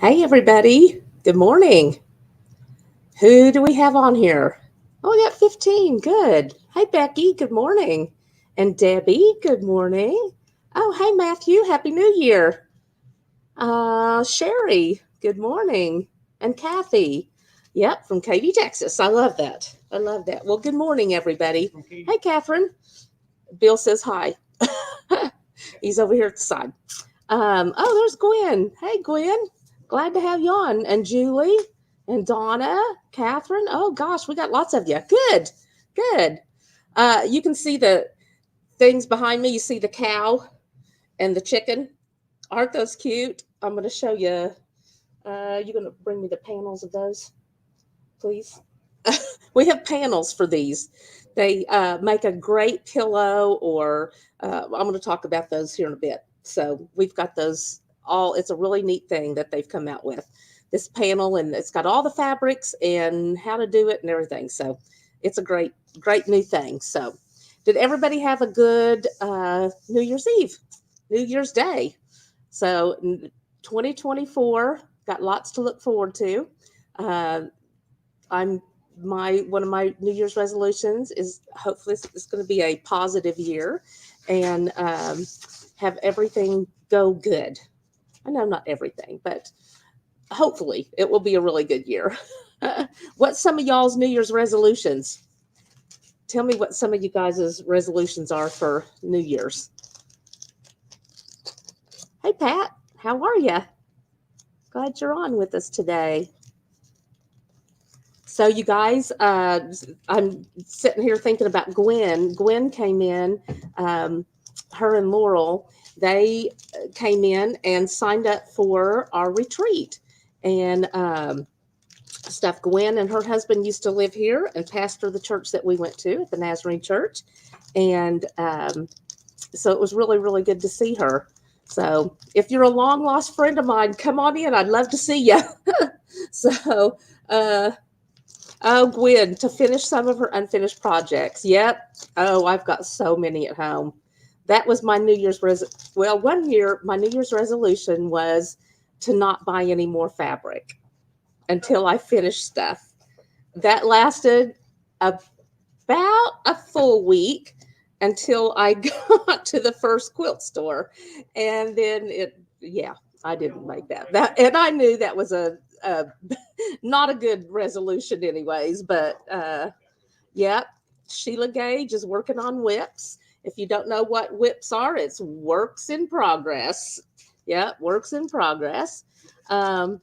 Hey, everybody. Good morning. Who do we have on here? Oh, we got 15. Good. Hey, Becky. Good morning. And Debbie. Good morning. Oh, hey, Matthew. Happy New Year. Sherry. Good morning. And Kathy. Yep, from Katy, Texas. I love that. I love that. Well, good morning, everybody. Hey, Catherine. Bill says hi. He's over here at the side. Oh, there's Gwen. Hey, Gwen. Glad to have you on. And Julie and Donna, Catherine. Oh, gosh, we got lots of you. Good, good. You can see the things behind me. You see the cow and the chicken. Aren't those cute? I'm going to show you. You're going to bring me the panels of those, please? We have panels for these. They make a great pillow, or I'm going to talk about those here in a bit. So we've got those all. It's a really neat thing that they've come out with this panel, and it's got all the fabrics and how to do it and everything. So it's a great, great new thing. So, did everybody have a good New Year's Eve, New Year's Day? So 2024 got lots to look forward to. Uh, I'm my one of my New Year's resolutions is hopefully it's going to be a positive year, and have everything go good. I know not everything, but hopefully it will be a really good year. What's some of y'all's New Year's resolutions? Tell me what some of you guys' resolutions are for New Year's. Hey, Pat, how are you? Glad you're on with us today. So, you guys, I'm sitting here thinking about Gwen. Gwen came in, her and Laurel, they came in and signed up for our retreat. And stuff. Gwen and her husband used to live here and pastor the church that we went to at the Nazarene Church. And so it was really, really good to see her. So if you're a long lost friend of mine, come on in. I'd love to see you. So, oh, Gwen, to finish some of her unfinished projects. Yep. Oh, I've got so many at home. That was my New Year's well, one year my New Year's resolution was to not buy any more fabric until I finished stuff. That lasted about a full week until I got to the first quilt store. And then yeah, I didn't make that. And I knew that was a not a good resolution anyways, but yeah, Sheila Gage is working on whips. If you don't know what whips are, it's works in progress. Yeah, works in progress. Um,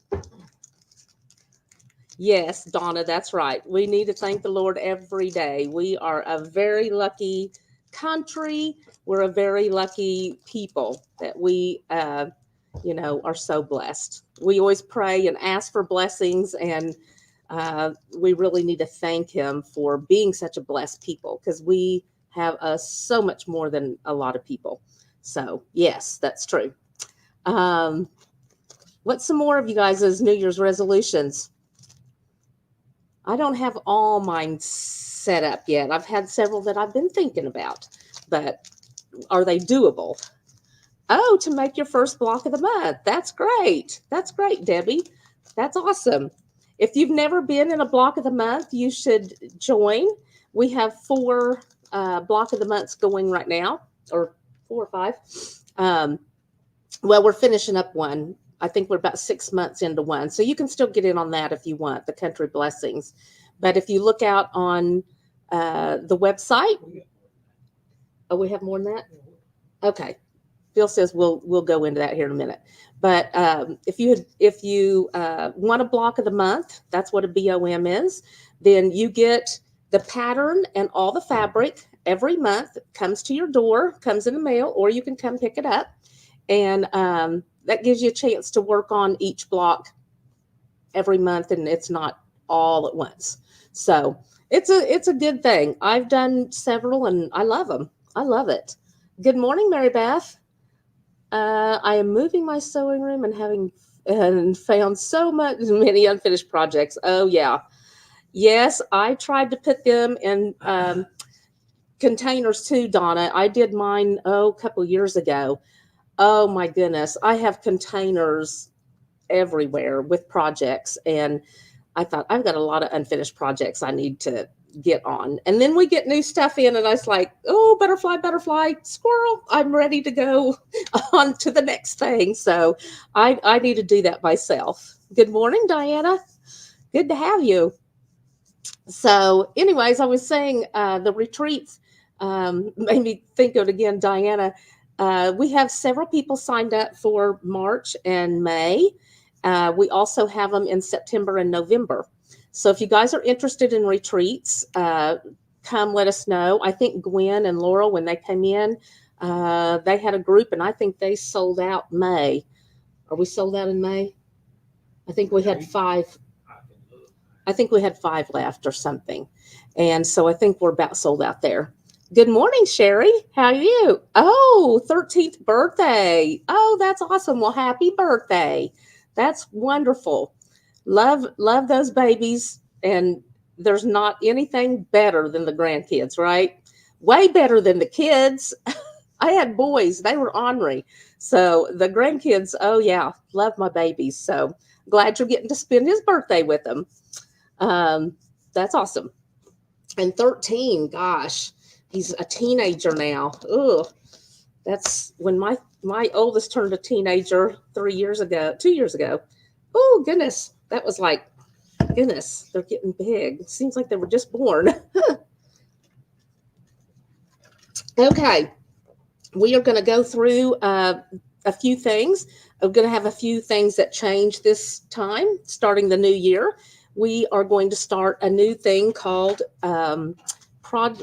Yes, Donna, that's right. We need to thank the Lord every day. We are a very lucky country. We're a very lucky people that we, are so blessed. We always pray and ask for blessings, and we really need to thank Him for being such a blessed people, because we have so much more than a lot of people. So, yes, that's true. What's some more of you guys' New Year's resolutions? I don't have all mine set up yet. I've had several that I've been thinking about, but are they doable? Oh, to make your first block of the month. That's great. That's great, Debbie. That's awesome. If you've never been in a block of the month, you should join. We have 4 block of the months going right now, or 4 or 5. Well, we're finishing up one. I think we're about 6 months into one. So you can still get in on that if you want, the Country Blessings. But if you look out on the website, oh, we have more than that? Okay. Bill says we'll go into that here in a minute. But if you want a block of the month, that's what a BOM is, then you get the pattern and all the fabric every month. Comes to your door, comes in the mail, or you can come pick it up. And that gives you a chance to work on each block every month, and it's not all at once. So it's a good thing. I've done several, and I love them. I love it. Good morning, Mary Beth. I am moving my sewing room and found many unfinished projects. Oh yeah, yes. I tried to put them in containers too, Donna. I did mine a couple years ago. Oh my goodness, I have containers everywhere with projects. And I thought, I've got a lot of unfinished projects I need to get on. And then we get new stuff in, and I was like, oh, butterfly, squirrel, I'm ready to go on to the next thing. So I need to do that myself. Good morning, Diana. Good to have you. So anyways, I was saying the retreats made me think of it again, Diana. We have several people signed up for March and May. We also have them in September and November. So if you guys are interested in retreats, come let us know. I think Gwen and Laurel, when they came in, they had a group, and I think they sold out May. Are we sold out in May? I think we had 5. I think we had 5 left or something. And so I think we're about sold out there. Good morning, Sherry. How are you? Oh, 13th birthday. Oh, that's awesome. Well, happy birthday. That's wonderful. Love those babies. And there's not anything better than the grandkids, right? Way better than the kids. I had boys. They were ornery. So the grandkids, oh yeah, love my babies. So glad you're getting to spend his birthday with them. That's awesome. And 13, gosh, he's a teenager now. Ugh. That's when my oldest turned a teenager 2 years ago. Oh, goodness. That was like, goodness, they're getting big. Seems like they were just born. Okay. We are going to go through a few things. I'm going to have a few things that change this time, starting the new year. We are going to start a new thing called product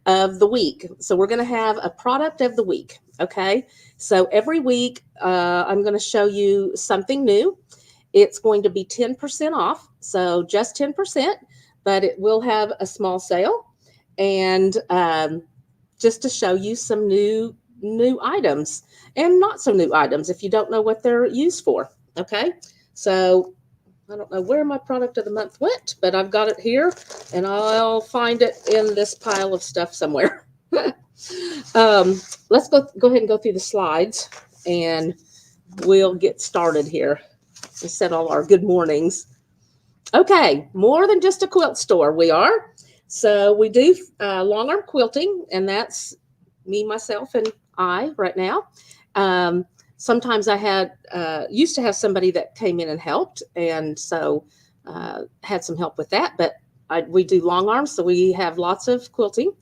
of the week. So we're going to have a product of the week. Okay. So every week, I'm going to show you something new. It's going to be 10% off. So just 10%, but it will have a small sale. And just to show you some new items and not so new items if you don't know what they're used for. Okay. So I don't know where my product of the month went, but I've got it here, and I'll find it in this pile of stuff somewhere. Let's go ahead and go through the slides, and we'll get started here. We said all our good mornings. Okay, more than just a quilt store, we are. So we do long arm quilting, and that's me, myself, and I right now. Sometimes I had used to have somebody that came in and helped, and so had some help with that. But we do long arms, so we have lots of quilting.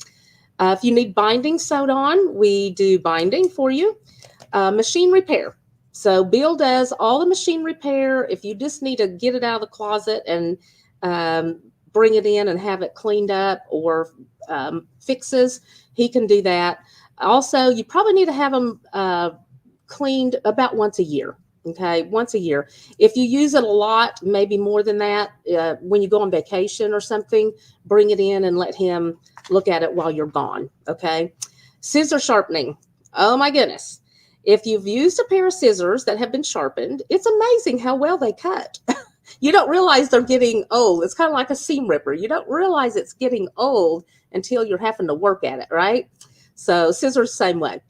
If you need binding sewed on, we do binding for you. Machine repair. So Bill does all the machine repair. If you just need to get it out of the closet and bring it in and have it cleaned up or fixes, he can do that. Also, you probably need to have them cleaned about once a year. Okay, once a year. If you use it a lot, maybe more than that, when you go on vacation or something, bring it in and let him look at it while you're gone. Okay. Scissor sharpening. Oh my goodness. If you've used a pair of scissors that have been sharpened, it's amazing how well they cut. You don't realize they're getting old. It's kind of like a seam ripper. You don't realize it's getting old until you're having to work at it, right? So scissors, same way.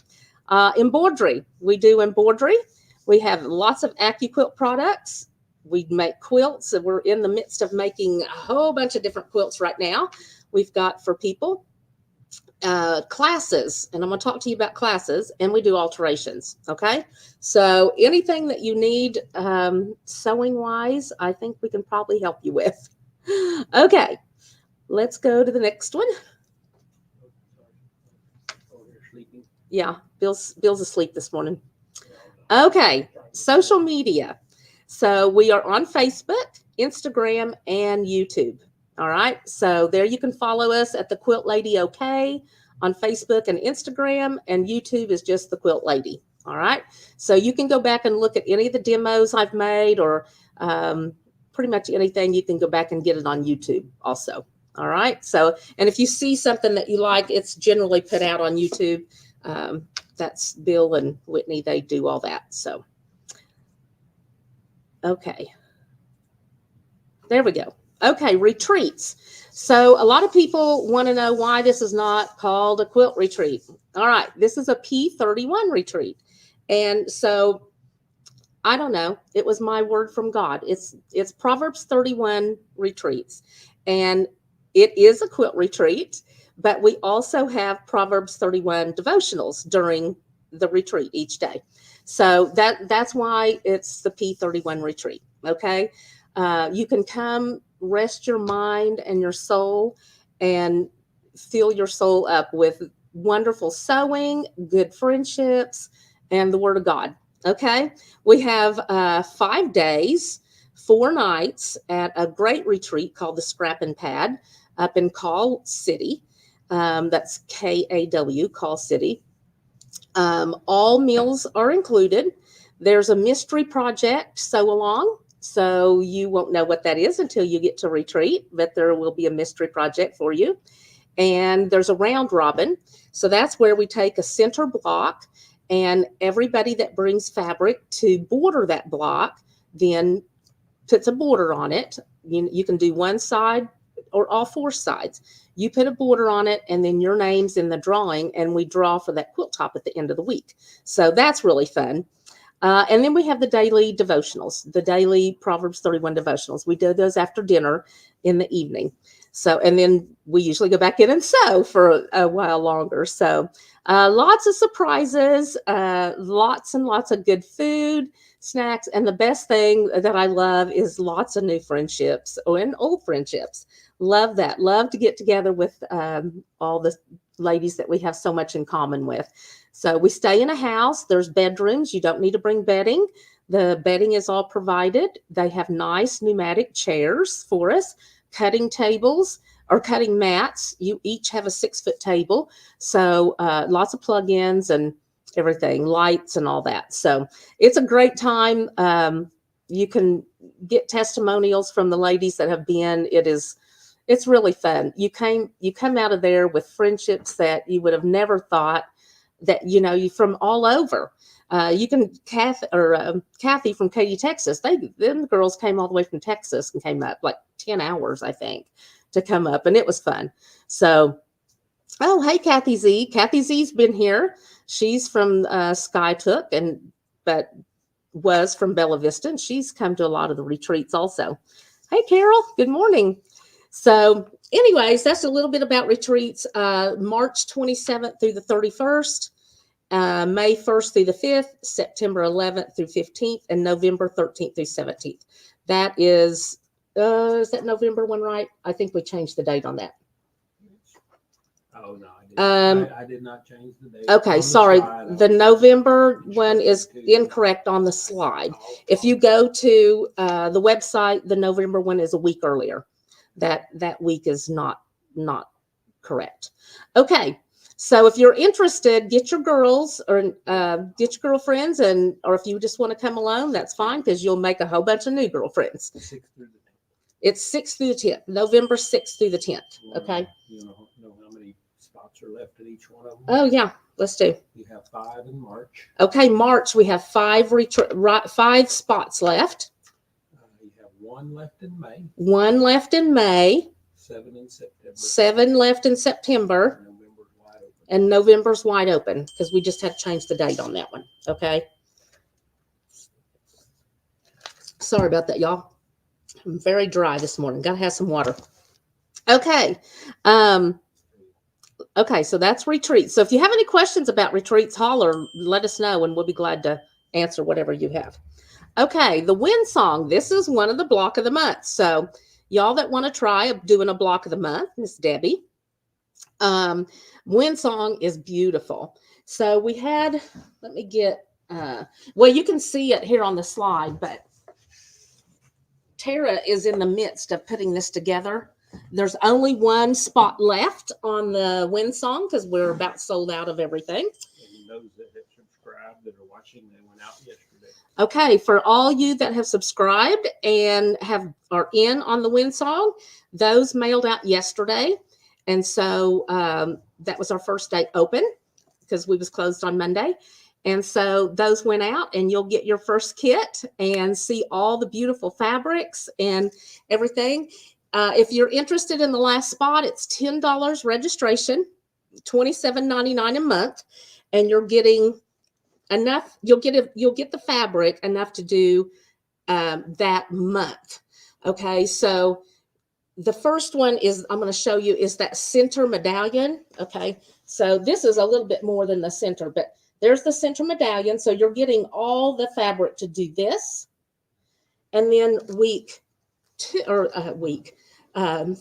Embroidery. We do embroidery. We have lots of AccuQuilt products. We make quilts, and we're in the midst of making a whole bunch of different quilts right now. We've got for people classes, and I'm going to talk to you about classes, and we do alterations. Okay, so anything that you need sewing wise, I think we can probably help you with. Okay, let's go to the next one. Yeah, Bill's asleep this morning. Okay, social media. So we are on Facebook, Instagram, and YouTube. All right, so there you can follow us at the Quilt Lady OK on Facebook and Instagram, and YouTube is just the Quilt Lady. All right, so you can go back and look at any of the demos I've made, or pretty much anything. You can go back and get it on YouTube also. All right, so, and if you see something that you like, it's generally put out on YouTube. That's Bill and Whitney. They do all that. So, okay. There we go. Okay, retreats. So a lot of people want to know why this is not called a quilt retreat. All right, this is a P31 retreat. And so I don't know. It was my word from God. It's Proverbs 31 retreats. And it is a quilt retreat, but we also have Proverbs 31 devotionals during the retreat each day. So that's why it's the P31 retreat. Okay. You can come rest your mind and your soul and fill your soul up with wonderful sewing, good friendships, and the word of God. Okay. We have 5 days, 4 nights at a great retreat called the Scrap and Pad up in Call City. That's KAW, Call City. All meals are included. There's a mystery project, sew along. So you won't know what that is until you get to retreat, but there will be a mystery project for you. And there's a round robin. So that's where we take a center block, and everybody that brings fabric to border that block then puts a border on it. You can do one side or all 4 sides. You put a border on it, and then your name's in the drawing, and we draw for that quilt top at the end of the week. So that's really fun. And then we have the daily devotionals, the daily Proverbs 31 devotionals. We do those after dinner in the evening. So, and then we usually go back in and sew for a while longer. So lots of surprises, lots and lots of good food, snacks. And the best thing that I love is lots of new friendships and old friendships. Love that. Love to get together with all the ladies that we have so much in common with. So we stay in a house. There's bedrooms. You don't need to bring bedding. The bedding is all provided. They have nice pneumatic chairs for us, cutting tables or cutting mats. You each have a 6-foot table. So lots of plug-ins and everything, lights and all that. So it's a great time. You can get testimonials from the ladies that have been. It's really fun. You come out of there with friendships that you would have never thought that, you from all over. You can Kathy from Katy, Texas. Them girls came all the way from Texas and came up like 10 hours, I think, to come up, and it was fun. So, oh, hey, Kathy Z. Kathy Z's been here. She's from Skytook, but was from Bella Vista, and she's come to a lot of the retreats also. Hey, Carol. Good morning. So, anyways, that's a little bit about retreats. March 27th through the 31st. May 1st through the 5th, September 11th through 15th, and November 13th through 17th. That is that November one right? I think we changed the date on that. Oh, no, I did not change the date. Okay, sorry. The November one is incorrect on the slide. If you go to the website, the November one is a week earlier. That week is not correct. Okay. So if you're interested, get your girls or get your girlfriends, or if you just want to come alone, that's fine, because you'll make a whole bunch of new girlfriends. It's 6th through the 10th, November 6th through the 10th. Okay. You know how many spots are left at each one of them? Oh yeah, let's do. You have 5 in March. Okay, March we have 5 spots left. You have 1 left in May. 1 left in May. 7 in September. 7 left in September. And November's wide open because we just had to change the date on that one. Okay. Sorry about that, y'all. I'm very dry this morning. Got to have some water. Okay. Okay. So that's retreat. So if you have any questions about retreats, holler, let us know, and we'll be glad to answer whatever you have. Okay. The Wind Song. This is one of the block of the month. So y'all that want to try doing a block of the month, Miss Debbie. Wind Song is beautiful. So we had, let me get, well, you can see it here on the slide, but Tara is in the midst of putting this together. There's only 1 spot left on the Wind Song because we're about sold out of everything. And those that have subscribed that are watching, they went out yesterday. Okay, for all you that have subscribed and are in on the Wind Song, those mailed out yesterday. And so that was our first day open because we was closed on Monday. And so those went out, and you'll get your first kit and see all the beautiful fabrics and everything. If you're interested in the last spot, it's $10 registration, $27.99 a month. And you're getting enough. You'll get the fabric enough to do that month. Okay, so the first one is I'm going to show you is that center medallion. Okay, so this is a little bit more than the center, but there's the center medallion. So you're getting all the fabric to do this, and then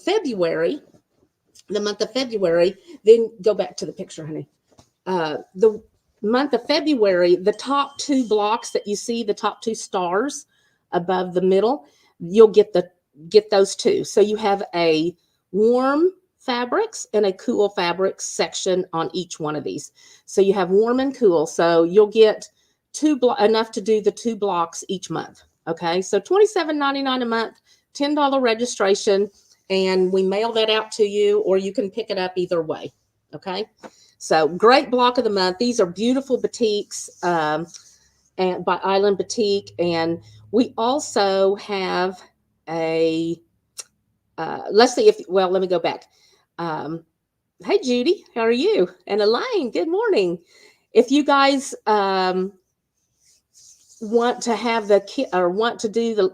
February, the month of February. Then go back to the picture, honey. The month of February, the top two blocks that you see, the top two stars above the middle, you'll get those two. So you have a warm fabrics and a cool fabrics section on each one of these. So you have warm and cool. So you'll get enough to do the 2 blocks each month. Okay, so $27.99 a month, $10 registration, and we mail that out to you, or you can pick it up either way. Okay, so great block of the month. These are beautiful batiks and by Island Batik, and we also have a let's see if let me go back. Hey Judy, how are you? And Elaine, good morning. If you guys want to have the kit or want to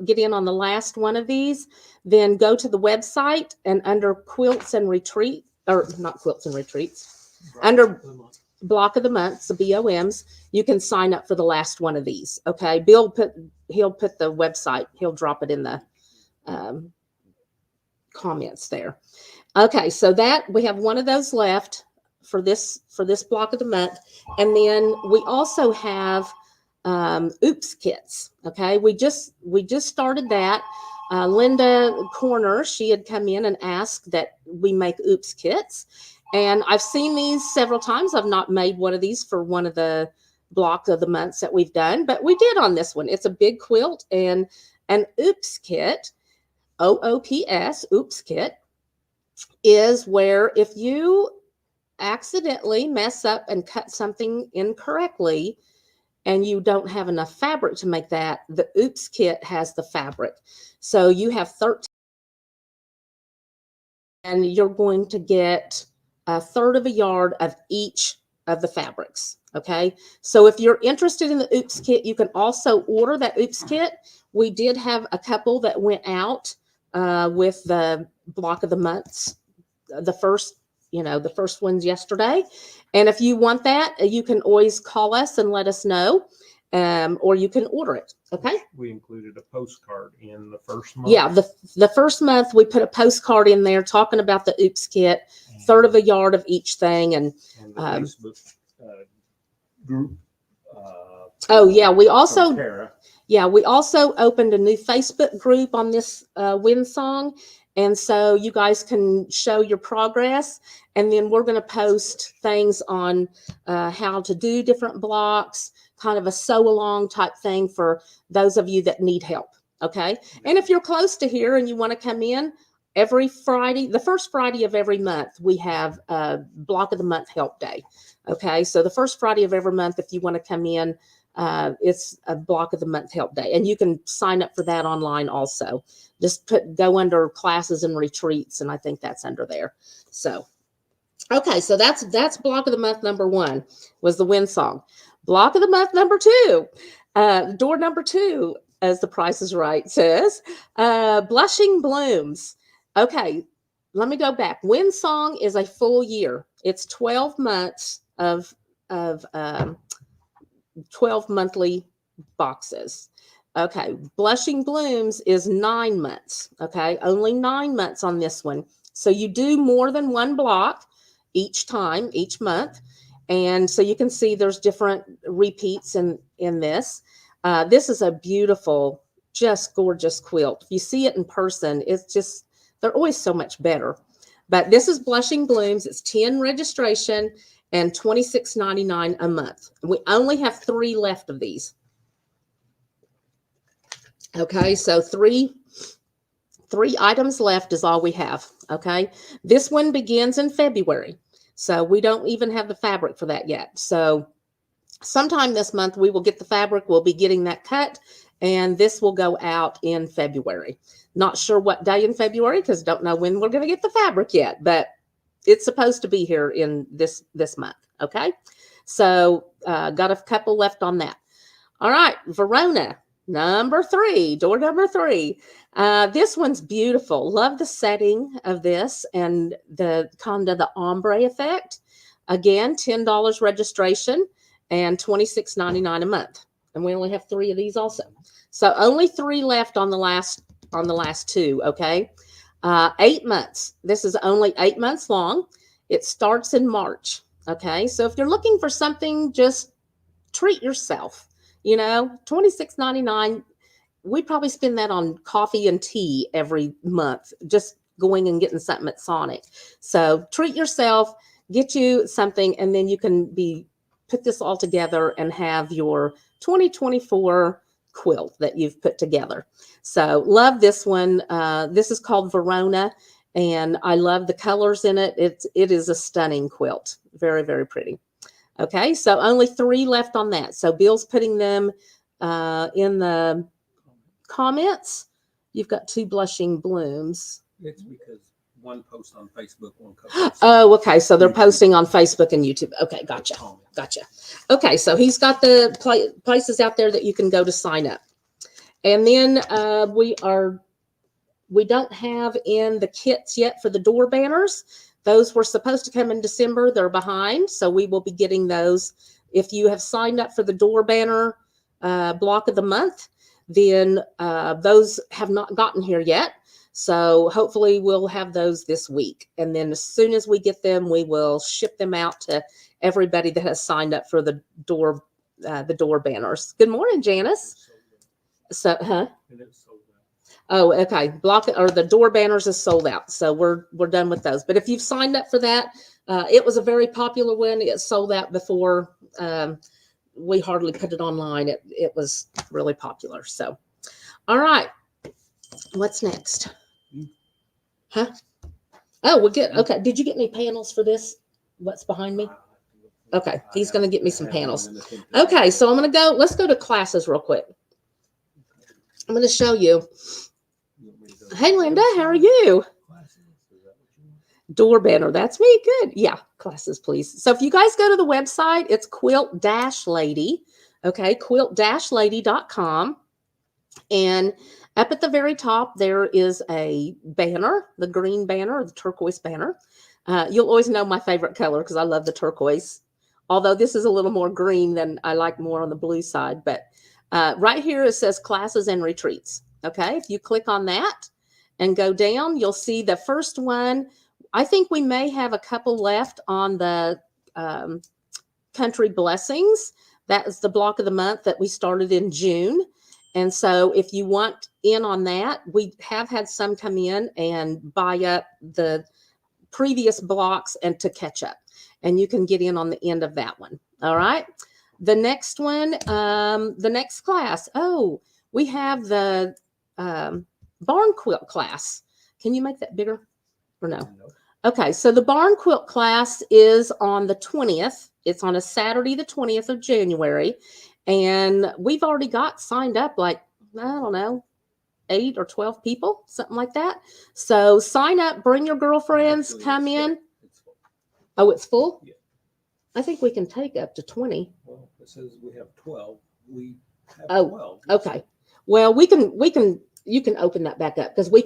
get in on the last one of these, then go to the website and under quilts and retreat, or not quilts and retreats, under block of the month, the BOMs, you can sign up for the last one of these. Okay, he'll put the website, he'll drop it in the comments there. Okay, so that we have one of those left for this block of the month, and then we also have oops kits. Okay, we just started that. Linda Corner, she had come in and asked that we make oops kits, and I've seen these several times. I've not made one of these for one of the block of the months that we've done, but we did on this one. It's a big quilt, and an oops kit, OOPS, oops kit, is where if you accidentally mess up and cut something incorrectly and you don't have enough fabric to make that, the oops kit has the fabric. So you have 13, and you're going to get 1/3 of a yard of each of the fabrics. Okay, so if you're interested in the oops kit, you can also order that oops kit. We did have a couple that went out with the block of the months, the first ones yesterday. And if you want that, you can always call us and let us know, or you can order it. Okay. We included a postcard in the first month. Yeah, the first month we put a postcard in there talking about the oops kit, 1/3 of a yard of each thing, and the Facebook group. Oh yeah, we also opened a new Facebook group on this wind song. And so you guys can show your progress, and then we're going to post things on how to do different blocks, kind of a sew along type thing for those of you that need help. Okay. And if you're close to here and you want to come in every Friday, the first Friday of every month, we have a block of the month help day. Okay. So the first Friday of every month, if you want to come in, it's a block of the month help day, and you can sign up for that online also. Just go under classes and retreats, and I think that's under there. So okay, so that's block of the month number 1 was the wind song. Block of the month number 2, door number 2, as the Price is Right says, blushing blooms. Okay, let me go back. Wind song is a full year. It's 12 months of 12 monthly boxes. Okay, Blushing Blooms is 9 months. Okay, only 9 months on this one. So you do more than one block each month. And so you can see there's different repeats in this. This is a beautiful, just gorgeous quilt. If you see it in person, it's just, they're always so much better. But this is Blushing Blooms. It's 10 registration and $26.99 a month. We only have 3 left of these. Okay, so three items left is all we have. Okay, this one begins in February, so we don't even have the fabric for that yet. So sometime this month we will get the fabric. We'll be getting that cut, and this will go out in February. Not sure what day in February, because don't know when we're going to get the fabric yet, but it's supposed to be here in this month. Okay, So got a couple left on that. All right, Verona, door number 3. This one's beautiful. Love the setting of this and the kind of the ombre effect. Again, $10 registration and $26.99 a month. And we only have 3 of these also. So only 3 left on the last 2, okay? 8 months. This is only 8 months long. It starts in March, okay? So if you're looking for something, just treat yourself. You know, $26.99. We probably spend that on coffee and tea every month, just going and getting something at Sonic. So treat yourself, get you something, and then you can put this all together and have your 2024 quilt that you've put together. So love this one. This is called Verona, and I love the colors in it. It is a stunning quilt. Very, very pretty. Okay, so only 3 left on that. So Bill's putting them in the comments. You've got 2 blushing blooms. It's because one post on Facebook, one post. Oh, okay. So they're posting on Facebook and YouTube. Okay, gotcha. Okay, so he's got the places out there that you can go to sign up. And then we don't have in the kits yet for the door banners. Those were supposed to come in December. They're behind, so we will be getting those. If you have signed up for the door banner block of the month, then those have not gotten here yet. So hopefully we'll have those this week. And then as soon as we get them, we will ship them out to everybody that has signed up for the door banners. Good morning, Janice. So, huh? Oh, okay. The door banners is sold out. So we're done with those. But if you've signed up for that, it was a very popular one. It sold out before we hardly put it online. It was really popular. So, all right. What's next? Huh? Oh, we're good. Okay. Did you get any panels for this? What's behind me? Okay. He's going to get me some panels. Okay. So I'm going to go. Let's go to classes real quick. I'm going to show you. Hey, Linda, how are you? Door banner. That's me. Good. Yeah. Classes, please. So if you guys go to the website, it's Quilt-Lady. Okay. Quilt-Lady.com. And up at the very top, there is a banner, the green banner, the turquoise banner. You'll always know my favorite color because I love the turquoise. Although this is a little more green than I like more on the blue side. But right here, it says classes and retreats. Okay. If you click on that and go down, you'll see the first one. I think we may have a couple left on the country blessings. That is the block of the month that we started in June. And so if you want in on that, we have had some come in and buy up the previous blocks and to catch up. And you can get in on the end of that one. All right. The next one, the next class. Oh, we have the barn quilt class. Can you make that bigger or no? Okay. So the barn quilt class is on the 20th. It's on a Saturday, the 20th of January. And we've already got signed up like, I don't know, 8 or 12 people, something like that. So sign up, bring your girlfriends, come in. Oh, it's full? Yeah. I think we can take up to 20. Well, it says we have 12. We have 12. Okay. Well, you can open that back up because we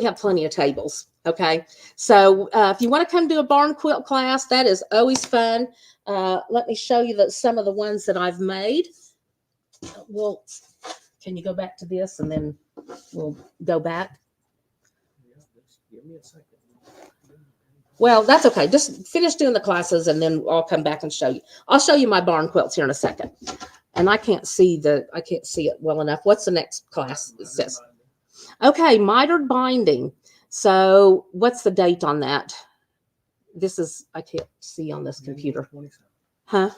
have plenty of tables. Okay. So if you want to come to a barn quilt class, that is always fun. Let me show you some of the ones that I've made. Well, can you go back to this and then we'll go back? Yeah, just give me a second. Well, that's okay. Just finish doing the classes and then I'll come back and show you. I'll show you my barn quilts here in a second. And I can't see it well enough. What's the next class? It says. Okay, mitered binding. So what's the date on that? I can't see on this computer. Huh?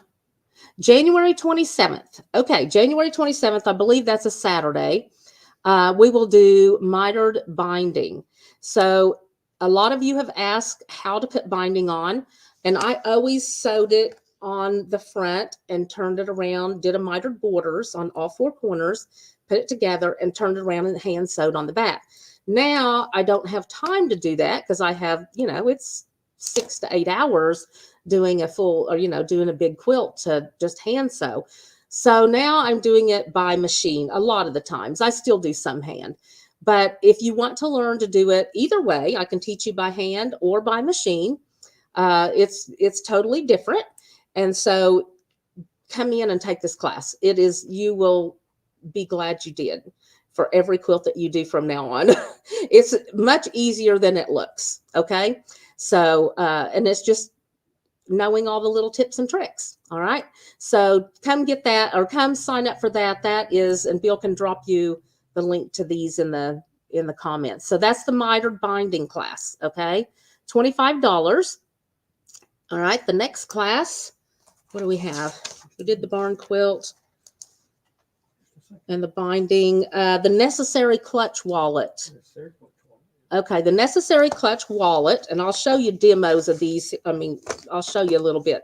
January 27th. Okay, January 27th. I believe that's a Saturday. We will do mitered binding. So a lot of you have asked how to put binding on, and I always sewed it on the front and turned it around, did a mitered borders on all 4 corners, put it together and turned it around and hand sewed on the back. Now I don't have time to do that because I have, it's 6 to 8 hours doing a full, or, doing a big quilt to just hand sew. So now I'm doing it by machine a lot of the times. I still do some hand. But if you want to learn to do it either way, I can teach you by hand or by machine. It's totally different. And so come in and take this class. You will be glad you did for every quilt that you do from now on. It's much easier than it looks. Okay. So, and it's just knowing all the little tips and tricks. All right. So come get that, or come sign up for that. That is, and Bill can drop you the link to these in the comments. So that's the mitered binding class. Okay. $25. All right. The next class, what do we have? We did the barn quilt and the binding, the necessary clutch wallet. Okay, the necessary clutch wallet, and I'll show you demos of these. I'll show you a little bit,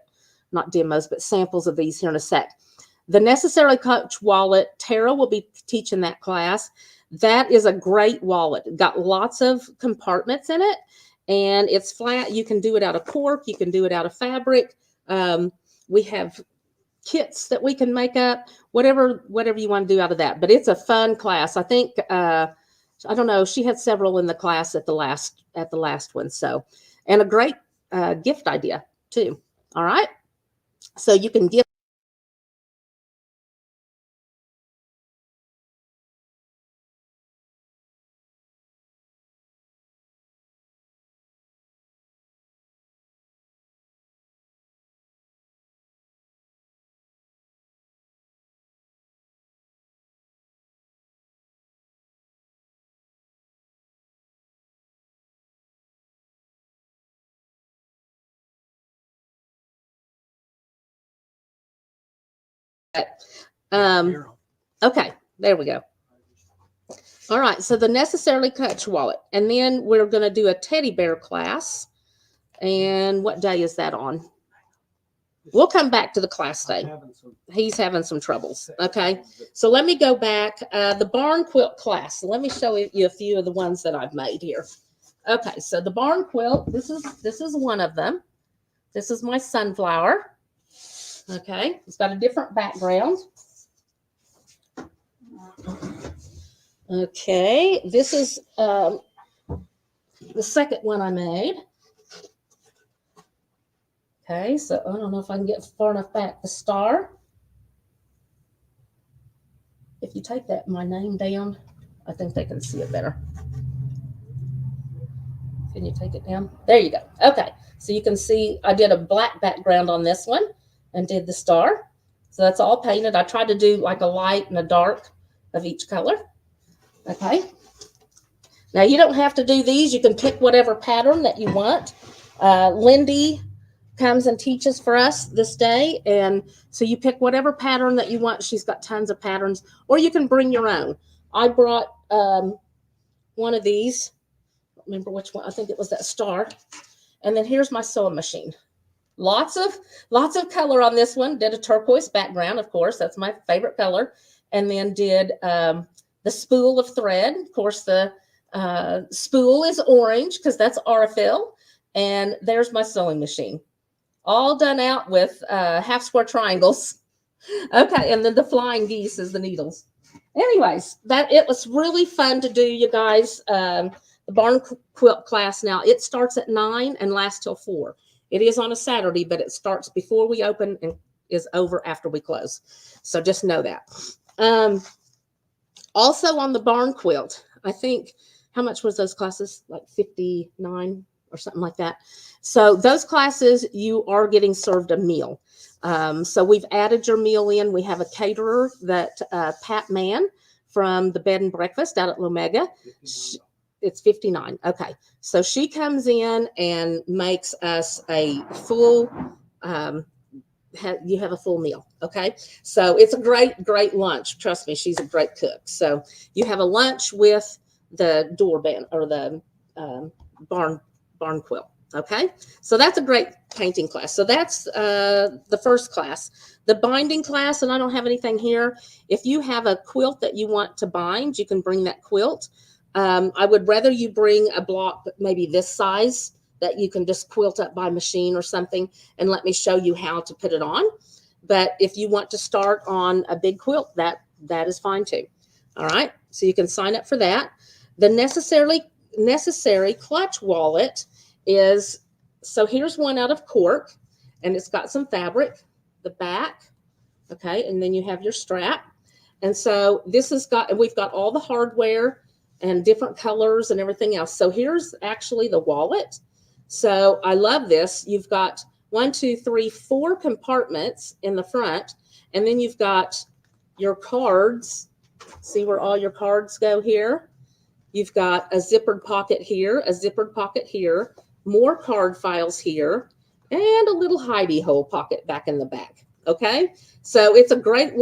not demos, but samples of these here in a sec. The necessary clutch wallet, Tara will be teaching that class. That is a great wallet. It got lots of compartments in it, and it's flat. You can do it out of cork. You can do it out of fabric. We have kits that we can make up, whatever you want to do out of that. But it's a fun class. I think, I don't know, she had several in the class at the last one. So, and a great gift idea too. All right. So you can gift. Okay, there we go. All right, so the necessarily clutch wallet, and then we're going to do a teddy bear class. And what day is that on? We'll come back to the class day. He's having some troubles. Okay, so let me go back. The barn quilt class. So let me show you a few of the ones that I've made here. Okay, so the barn quilt. This is one of them. This is my sunflower. Okay, it's got a different background. Okay, this is the second one I made. Okay, so I don't know if I can get far enough back. The star. If you take my name down, I think they can see it better. Can you take it down? There you go. Okay, so you can see I did a black background on this one and did the star. So that's all painted. I tried to do like a light and a dark of each color. Okay. Now you don't have to do these. You can pick whatever pattern that you want. Lindy comes and teaches for us this day, and so you pick whatever pattern that you want. She's got tons of patterns, or you can bring your own. I brought one of these. I don't remember which one. I think it was that star. And then here's my sewing machine. Lots of color on this one. Did a turquoise background, of course. That's my favorite color. And then did the spool of thread. Of course, the spool is orange because that's Aurifil. And there's my sewing machine. All done out with half square triangles. Okay, and then the flying geese is the needles. Anyways, it was really fun to do, you guys. The barn quilt class now, it starts at 9 and lasts till 4. It is on a Saturday, but it starts before we open and is over after we close. So just know that. Also on the barn quilt, I think, how much was those classes? Like 59 or something like that. So those classes, you are getting served a meal. So we've added your meal in. We have a caterer that Pat Mann from the Bed and Breakfast out at Lomega. It's 59. Okay. So she comes in and makes us a full, you have a full meal. Okay. So it's a great lunch. Trust me, she's a great cook. So you have a lunch with the doorbell or the barn quilt. Okay. So that's a great painting class. So that's the first class. The binding class, and I don't have anything here. If you have a quilt that you want to bind, you can bring that quilt. I would rather you bring a block maybe this size that you can just quilt up by machine or something and let me show you how to put it on. But if you want to start on a big quilt, that is fine too. All right, so you can sign up for that. The necessary clutch wallet is, so here's one out of cork, and it's got some fabric, the back, okay, and then you have your strap. And so this has got, and we've got all the hardware and different colors and everything else. So here's actually the wallet. So I love this. You've got 1, 2, 3, 4 compartments in the front, and then you've got your cards. See where all your cards go here? You've got a zippered pocket here, a zippered pocket here, more card files here, and a little hidey hole pocket back in the back. Okay, so it's a great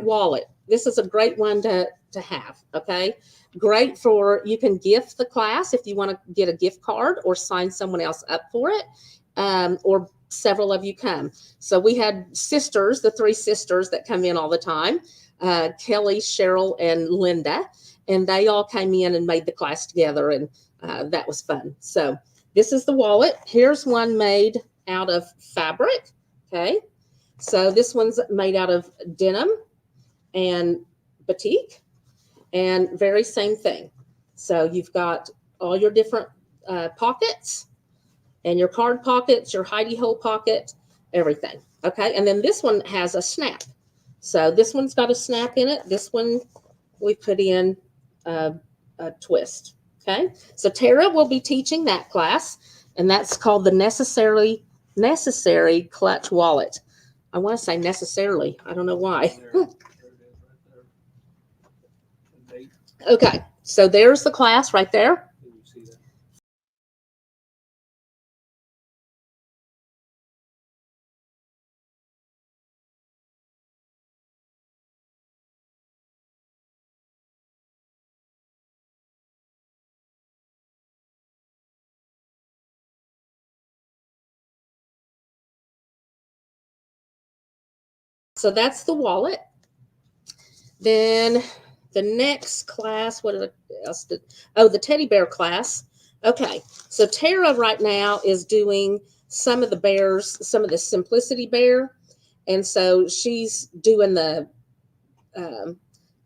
wallet. This is a great one to have. Okay, great for, you can gift the class if you want to get a gift card or sign someone else up for it, or several of you come. So we had sisters, the 3 sisters that come in all the time, Kelly, Cheryl, and Linda, and they all came in and made the class together, and that was fun. So this is the wallet. Here's one made out of fabric. Okay, so this one's made out of denim and batik, and very same thing. So you've got all your different pockets, and your card pockets, your hidey hole pocket, everything. Okay, and then this one has a snap. So this one's got a snap in it. This one we put in a twist. Okay, so Tara will be teaching that class, and that's called the necessary clutch wallet. I want to say necessarily. I don't know why. Okay, so there's the class right there. So that's the wallet. Then the next class, what else did, oh, the teddy bear class. Okay, so Tara right now is doing some of the bears, some of the simplicity bear. And so she's doing the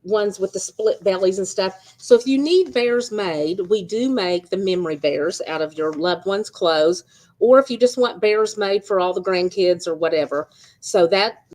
ones with the split bellies and stuff. So if you need bears made, we do make the memory bears out of your loved one's clothes, or if you just want bears made for all the grandkids or whatever. So that,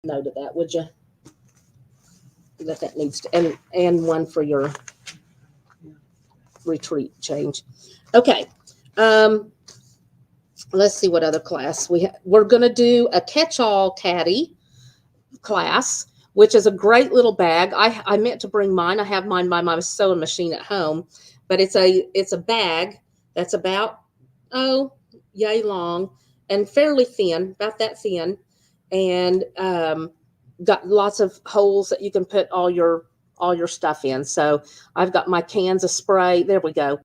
note of that, would you? That needs to, and one for your retreat change. Okay. Let's see what other class we're going to do a catch-all caddy class, which is a great little bag. I meant to bring mine. I have mine by my sewing machine at home, but it's a bag that's about, oh, yay long and fairly thin, about that thin, and got lots of holes that you can put all your stuff in. So I've got my cans of spray. There we go.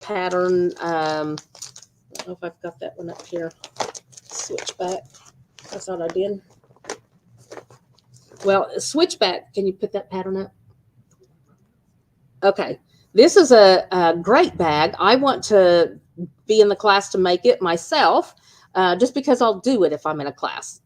Pattern. I don't know if I've got that one up here. switch back. I thought I did. Well, switch back. Can you put that pattern up? Okay. This is a great bag. I want to be in the class to make it myself, just because I'll do it if I'm in a class.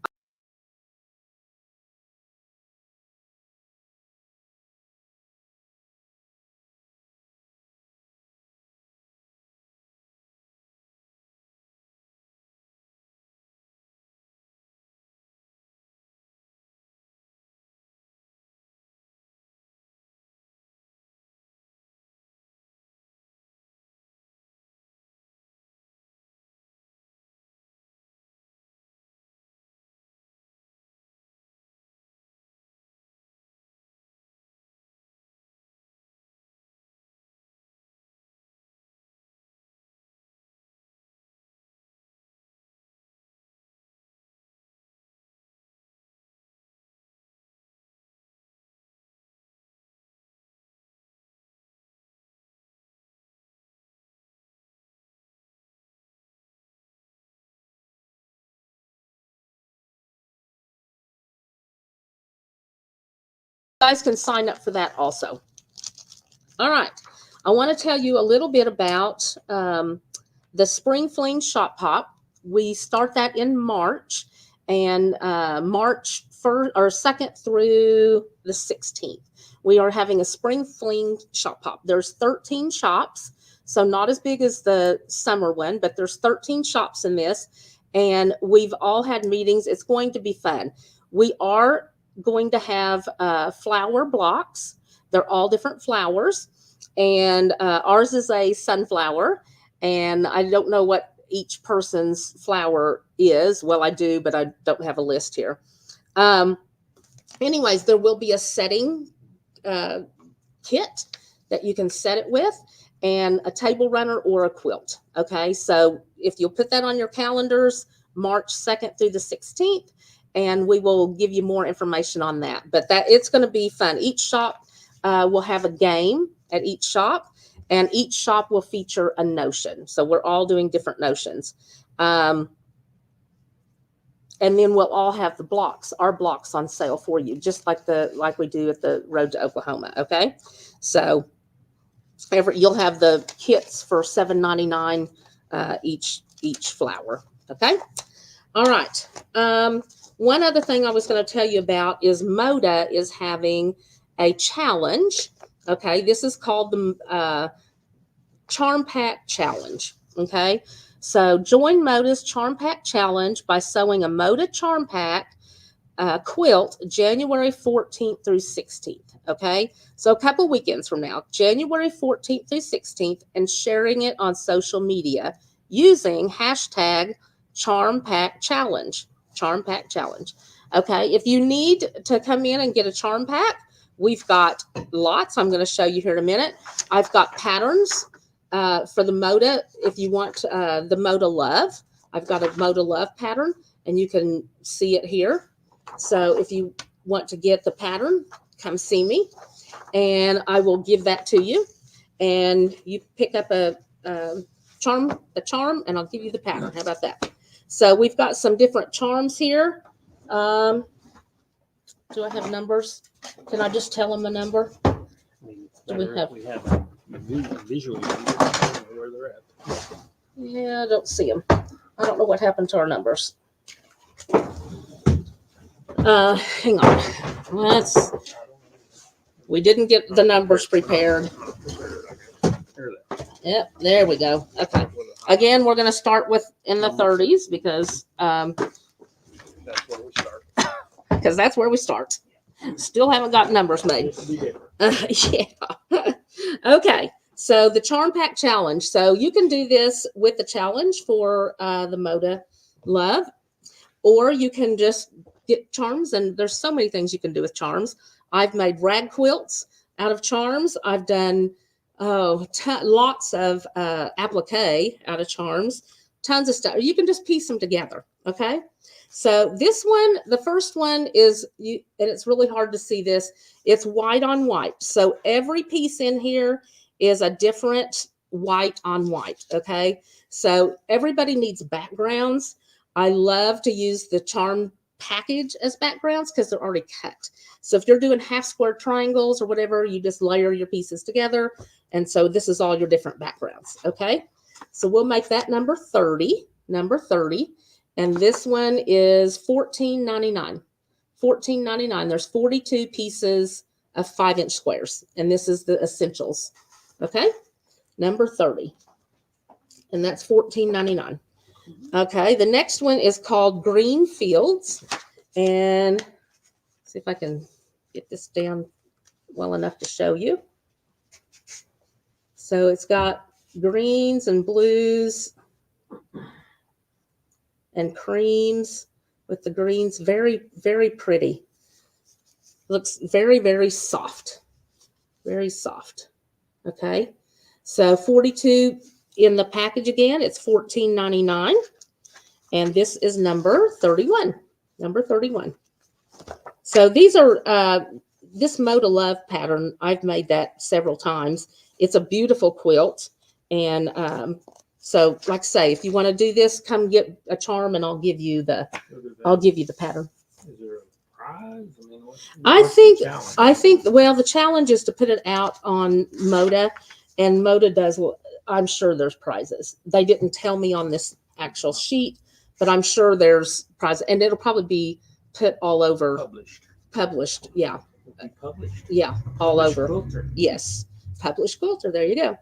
You guys can sign up for that also. All right. I want to tell you a little bit about the Spring Fling Shop Pop. We start that in March, and March 1st or 2nd through the 16th. We are having a Spring Fling Shop Pop. There's 13 shops, so not as big as the summer one, but there's 13 shops in this, and we've all had meetings. It's going to be fun. We are going to have flower blocks. They're all different flowers, and ours is a sunflower, and I don't know what each person's flower is. Well, I do, but I don't have a list here. Anyways, there will be a setting kit that you can set it with, and a table runner or a quilt. Okay, so if you'll put that on your calendars, March 2nd through the 16th, and we will give you more information on that. But it's going to be fun. Each shop will have a game at each shop, and each shop will feature a notion. So we're all doing different notions. And then we'll all have the blocks, our blocks on sale for you, just like we do at the Road to Oklahoma. Okay, so you'll have the kits for $7.99 each flower. Okay, all right. One other thing I was going to tell you about is Moda is having a challenge. Okay, this is called the Charm Pack Challenge. Okay, so join Moda's Charm Pack Challenge by sewing a Moda Charm Pack quilt January 14th through 16th. Okay, so a couple weekends from now, January 14th through 16th, and sharing it on social media using hashtag Charm Pack Challenge. Charm Pack Challenge. Okay, if you need to come in and get a charm pack, we've got lots. I'm going to show you here in a minute. I've got patterns for the Moda. If you want the Moda Love, I've got a Moda Love pattern, and you can see it here. So if you want to get the pattern, come see me, and I will give that to you. And you pick up a charm, and I'll give you the pattern. How about that? So we've got some different charms here. Do I have numbers? Can I just tell them a number? I mean, it's better if we have a visual where they're at. Yeah, I don't see them. I don't know what happened to our numbers. Hang on. We didn't get the numbers prepared. Yep, there we go. Okay. Again, we're going to start with in the 30s because That's where we start. because that's where we start. Still haven't got numbers made. Yeah. Okay. So the Charm Pack Challenge. So you can do this with the challenge for the Moda Love, or you can just get charms. And there's so many things you can do with charms. I've made rag quilts out of charms. I've done lots of applique out of charms. Tons of stuff. You can just piece them together. Okay. So this one, the first one is, and it's really hard to see this, it's white on white. So every piece in here is a different white on white, okay? So everybody needs backgrounds. I love to use the charm package as backgrounds because they're already cut. So if you're doing half square triangles or whatever, you just layer your pieces together. And so this is all your different backgrounds. Okay. So we'll make that number 30. And this one is $14.99. $14.99. There's 42 pieces of 5-inch squares. And this is the essentials. Okay. Number 30. And that's $14.99. Okay. The next one is called Green Fields. And see if I can get this down well enough to show you. So it's got greens and blues and creams with the greens. Very, very pretty. Looks very, very soft. Very soft. Okay. So 42 in the package again. It's $14.99. And this is number 31. Number 31. So these are this Moda Love pattern. I've made that several times. It's a beautiful quilt. And so like I say, if you want to do this, come get a charm and I'll give you the pattern. Is there a prize? I mean, I think well, the challenge is to put it out on Moda, and Moda does, I'm sure there's prizes. They didn't tell me on this actual sheet, but I'm sure there's prizes, and it'll probably be put all over. Published, yeah. Published. Yeah, all over. Quilter. Yes, published quilter. There you go.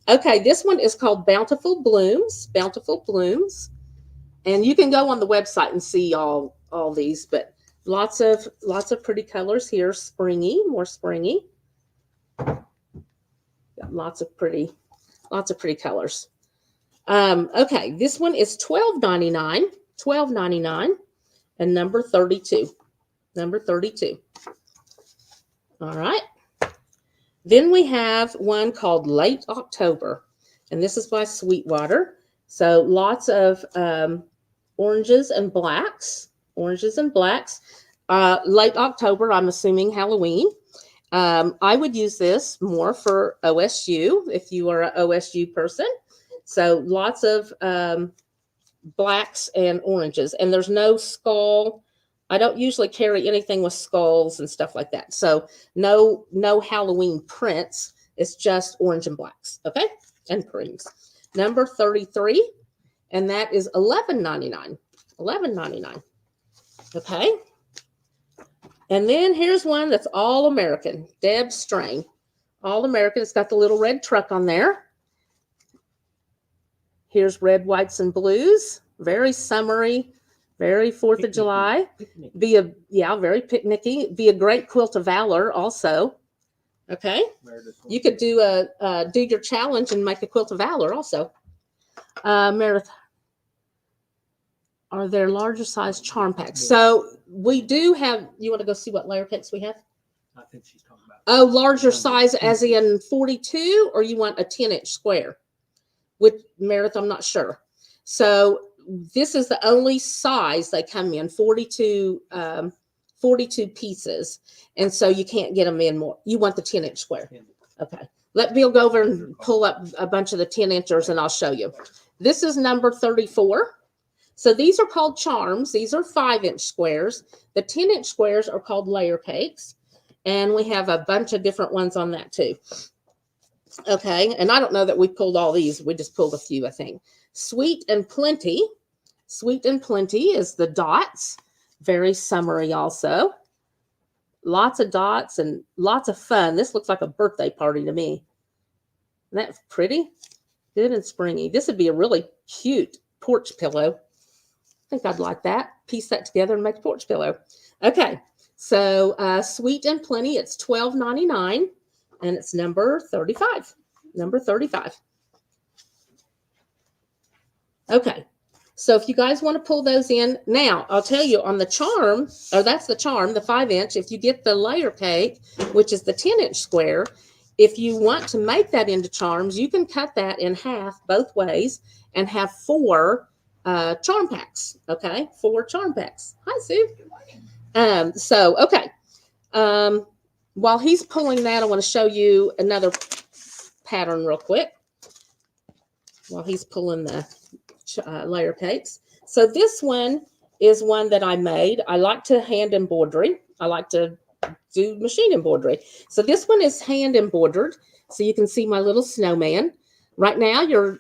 Okay, this one is called Bountiful Blooms. Bountiful Blooms, and you can go on the website and see all these, but lots of pretty colors here. Springy, more springy. Got lots of pretty colors. Okay, this one is $12.99. $12.99, and number 32. Number 32. All right. Then we have one called Late October, and this is by Sweetwater. So lots of oranges and blacks. Oranges and blacks. Late October, I'm assuming Halloween. I would use this more for OSU if you are an OSU person. So lots of blacks and oranges, and there's no skull. I don't usually carry anything with skulls and stuff like that. So no Halloween prints. It's just orange and blacks, okay? And creams. Number 33, and that is $11.99. $11.99. Okay? And then here's one that's all American. Deb Strain. All American. It's got the little red truck on there. Here's red, whites, and blues. Very summery. Very 4th of July. Very picnicky. Be a great quilt of valor also. Okay. You could do your challenge and make a quilt of valor also. Meredith, are there larger size charm packs? So we do have, you want to go see what layer cakes we have? I think she's talking about. Oh, larger size as in 42, or you want a 10-inch square? With Meredith, I'm not sure. So this is the only size they come in, 42 pieces. And so you can't get them in more. You want the 10-inch square. Okay. Let Bill go over and pull up a bunch of the 10-inchers and I'll show you. This is number 34. So these are called charms. These are 5-inch squares. The 10-inch squares are called layer cakes. And we have a bunch of different ones on that too. Okay. And I don't know that we pulled all these. We just pulled a few, I think. Sweet and Plenty. Sweet and Plenty is the dots. Very summery also. Lots of dots and lots of fun. This looks like a birthday party to me. Isn't that pretty? Good and springy. This would be a really cute porch pillow. I think I'd like that. Piece that together and make a porch pillow. Okay. So Sweet and Plenty, it's $12.99. And it's number 35. Number 35. Okay. So if you guys want to pull those in, now I'll tell you on the charm, or that's the charm, the 5-inch, if you get the layer cake, which is the 10-inch square, if you want to make that into charms, you can cut that in half both ways and have 4 charm packs. Okay. 4 charm packs. Hi, Sue. Okay. While he's pulling that, I want to show you another pattern real quick. While he's pulling the layer cakes. So this one is one that I made. I like to hand embroidery. I like to do machine embroidery. So this one is hand embroidered. So you can see my little snowman. Right now, you're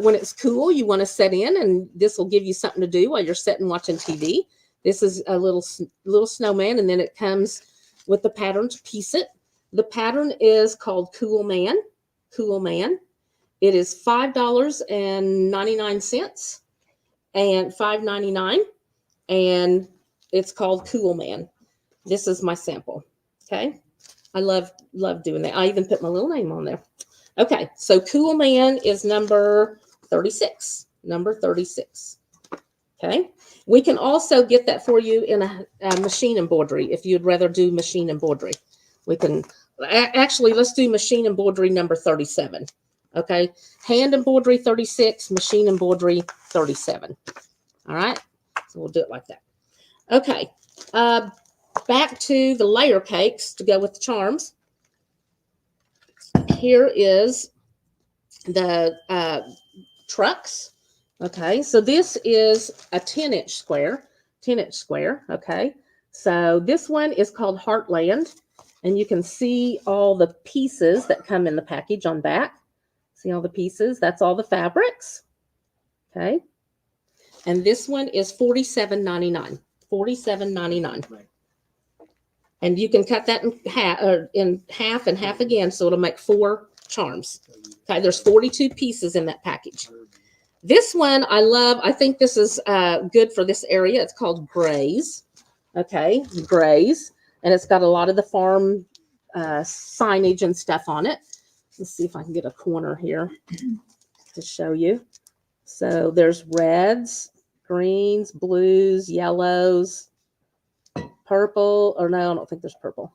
when it's cool, you want to set in, and this will give you something to do while you're sitting watching TV. This is a little snowman, and then it comes with the pattern to piece it. The pattern is called Cool Man. Cool Man. It is $5.99 and $5.99, and it's called Cool Man. This is my sample. Okay, I love doing that. I even put my little name on there. Okay, so Cool Man is number 36. Number 36. Okay, we can also get that for you in a machine embroidery if you'd rather do machine embroidery. We can actually, let's do machine embroidery number 37. Okay, hand embroidery 36, machine embroidery 37. All right, so we'll do it like that. Okay, back to the layer cakes to go with the charms. Here is the trucks. Okay, so this is a 10-inch square. 10-inch square. Okay, so this one is called Heartland, and you can see all the pieces that come in the package on back. See all the pieces? That's all the fabrics. Okay, and this one is $47.99. $47.99. And you can cut that in half and half again, so it'll make 4 charms. Okay, there's 42 pieces in that package. This one I love. I think this is good for this area. It's called Grays. Okay, Grays. And it's got a lot of the farm signage and stuff on it. Let's see if I can get a corner here to show you. So there's reds, greens, blues, yellows, purple. Or no, I don't think there's purple.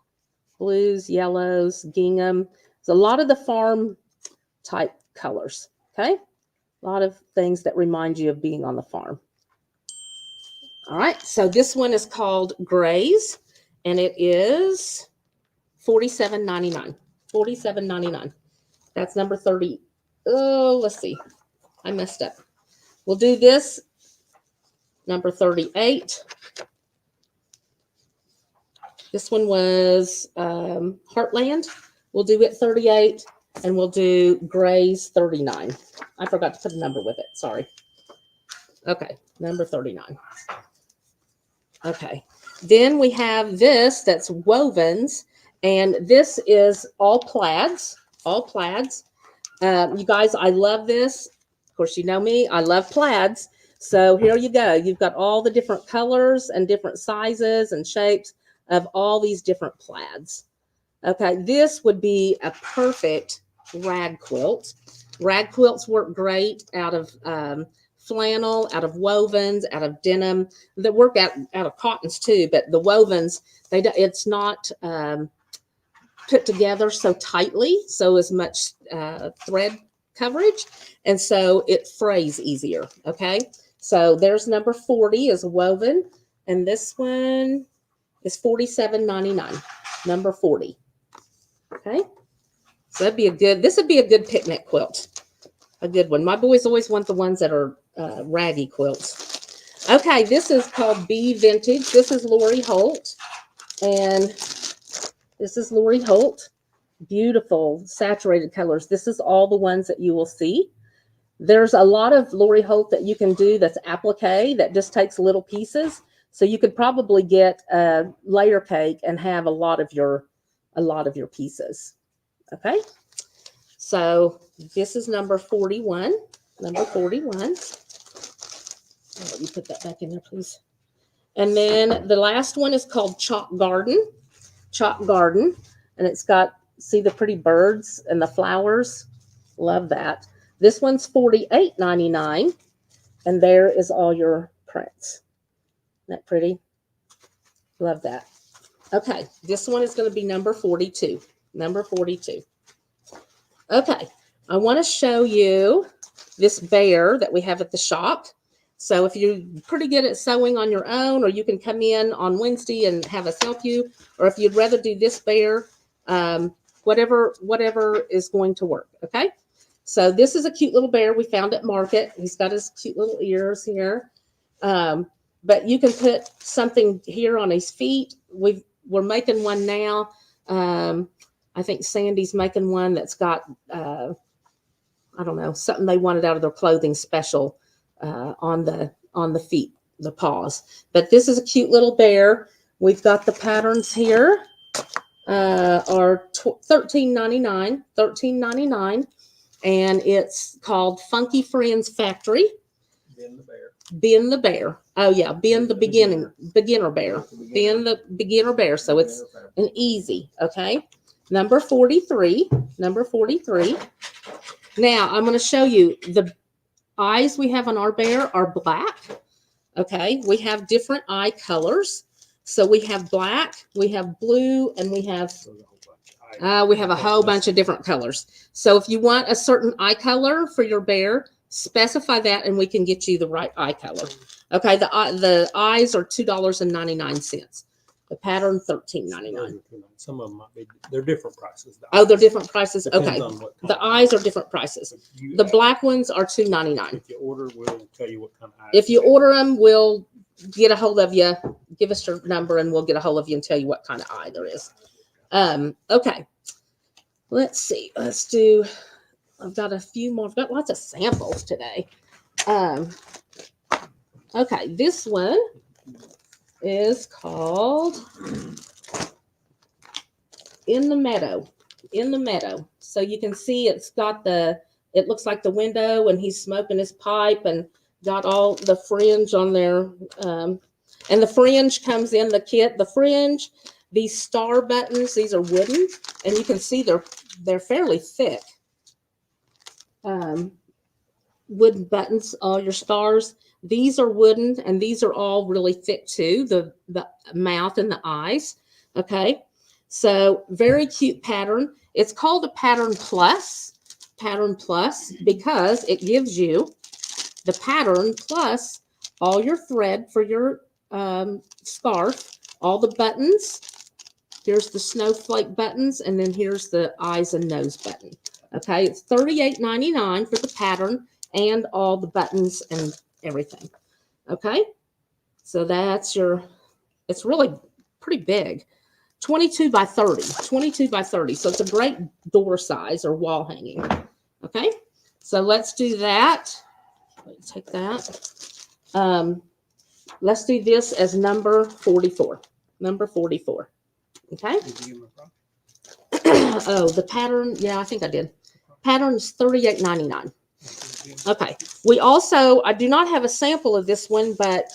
Blues, yellows, gingham. There's a lot of the farm type colors. Okay. A lot of things that remind you of being on the farm. All right, so this one is called Grays, and it is $47.99. $47.99. That's number 30. Oh, let's see. I messed up. We'll do this. Number 38. This one was Heartland. We'll do it 38. And we'll do Grays 39. I forgot to put a number with it. Sorry. Okay, number 39. Okay. Then we have this that's wovens, and this is all plaids. All plaids. You guys, I love this. Of course, you know me. I love plaids. So here you go. You've got all the different colors and different sizes and shapes of all these different plaids. Okay, this would be a perfect rag quilt. Rag quilts work great out of flannel, out of wovens, out of denim. They work out of cottons too, but the wovens, it's not put together so tightly, so as much thread coverage, and so it frays easier. Okay, so there's number 40 is woven, and this one is $47.99. Number 40. Okay, so this would be a good picnic quilt, a good one. My boys always want the ones that are raggy quilts. Okay, this is called Bee Vintage. This is Lori Holt, and this is Lori Holt. Beautiful saturated colors. This is all the ones that you will see. There's a lot of Lori Holt that you can do that's applique, that just takes little pieces. So you could probably get a layer cake and have a lot of your pieces. Okay, so this is number 41. Number 41. I'll let you put that back in there, please. And then the last one is called Chalk Garden. Chalk Garden, and it's got, see the pretty birds and the flowers. Love that. This one's $48.99, and there is all your prints. Isn't that pretty? Love that. Okay, this one is going to be number 42. Number 42. Okay, I want to show you this bear that we have at the shop. So if you're pretty good at sewing on your own, or you can come in on Wednesday and have us help you, or if you'd rather do this bear, whatever is going to work. Okay, so this is a cute little bear we found at market. He's got his cute little ears here. But you can put something here on his feet. We're making one now. I think Sandy's making one that's got, I don't know, something they wanted out of their clothing special on the feet, the paws. But this is a cute little bear. We've got the patterns here. Are $13.99, and it's called Funky Friends Factory. Ben the bear. Ben the bear. Oh yeah, Ben the beginner bear. Ben the beginner bear. So it's an easy. Okay. Number 43. Number 43. Now I'm going to show you the eyes we have on our bear are black. Okay. We have different eye colors. So we have black, we have blue, and we have a whole bunch of different colors. So if you want a certain eye color for your bear, specify that and we can get you the right eye color. Okay, the eyes are $2.99. The pattern $13.99. Some of them might be, they're different prices. Oh, they're different prices. Depends Okay, the eyes are different prices. The black ones are $2.99. If you order, we'll tell you what kind of eye. If you order them, we'll get a hold of you. Give us your number and we'll get a hold of you and tell you what kind of eye there is. Okay, let's see. Let's do. I've got a few more. I've got lots of samples today. Okay, this one is called In the Meadow. In the Meadow. So you can see it's got it looks like the window and he's smoking his pipe and got all the fringe on there. And the fringe comes in the kit. The fringe, these star buttons, these are wooden, and you can see they're fairly thick. Wooden buttons, all your stars. These are wooden, and these are all really thick too, the mouth and the eyes. Okay, so very cute pattern. It's called a pattern plus because it gives you the pattern plus all your thread for your scarf, all the buttons. Here's the snowflake buttons, and then here's the eyes and nose button. Okay, it's $38.99 for the pattern and all the buttons and everything. Okay, so that's it's really pretty big. 22 by 30, 22 by 30. So it's a great door size or wall hanging. Okay, so let's do that. Let's take that. Let's do this as number 44. Number 44. Okay. Oh, the pattern. Yeah, I think I did. Pattern is $38.99. Okay. We also, I do not have a sample of this one, but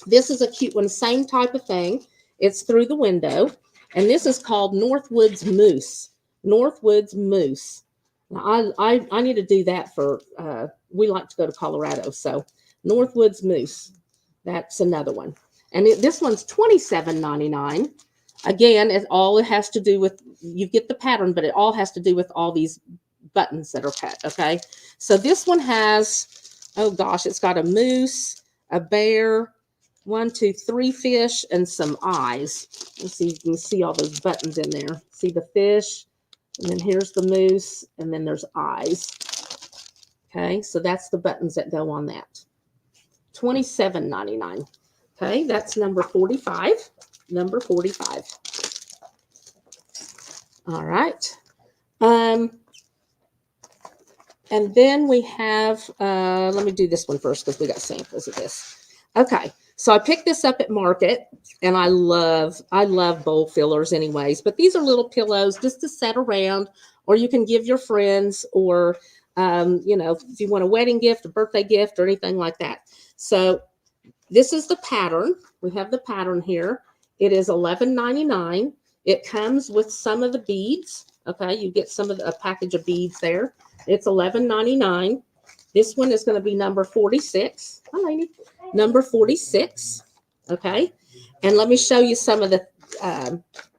this is a cute one. Same type of thing. It's through the window. And this is called Northwoods Moose. Northwoods Moose. Now, I need to do that for, we like to go to Colorado. So Northwoods Moose. That's another one. And this one's $27.99. Again, it has to do with, you get the pattern, but it all has to do with all these buttons that are cut. Okay. So this one has, oh gosh, it's got a moose, a bear, 1, 2, 3 fish, and some eyes. Let's see, you can see all those buttons in there. See the fish, and then here's the moose, and then there's eyes. Okay, so that's the buttons that go on that. $27.99. Okay, that's number 45. Number 45. All right. And then we have, let me do this one first because we got samples of this. Okay, so I picked this up at Market, and I love bowl fillers anyways, but these are little pillows just to set around, or you can give your friends, or, you know, if you want a wedding gift, a birthday gift, or anything like that. So this is the pattern. We have the pattern here. It is $11.99. It comes with some of the beads. Okay, you get some of a package of beads there. It's $11.99. This one is going to be number 46. Hi, lady. Number 46. Okay, and let me show you some of the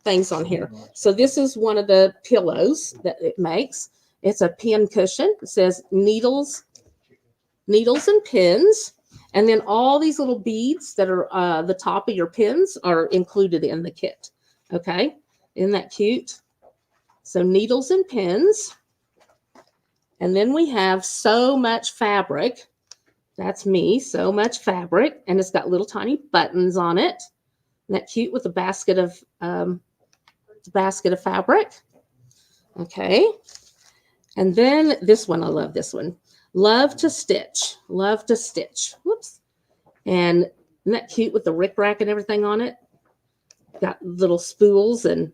things on here. So this is one of the pillows that it makes. It's a pin cushion. It says needles and pins. And then all these little beads that are the top of your pins are included in the kit. Okay, isn't that cute? So needles and pins. And then we have so much fabric. That's me. So much fabric, and it's got little tiny buttons on it. Isn't that cute with a basket of fabric? Okay. And then this one, I love this one. Love to stitch. Love to stitch. Whoops. And isn't that cute with the rickrack and everything on it? Got little spools and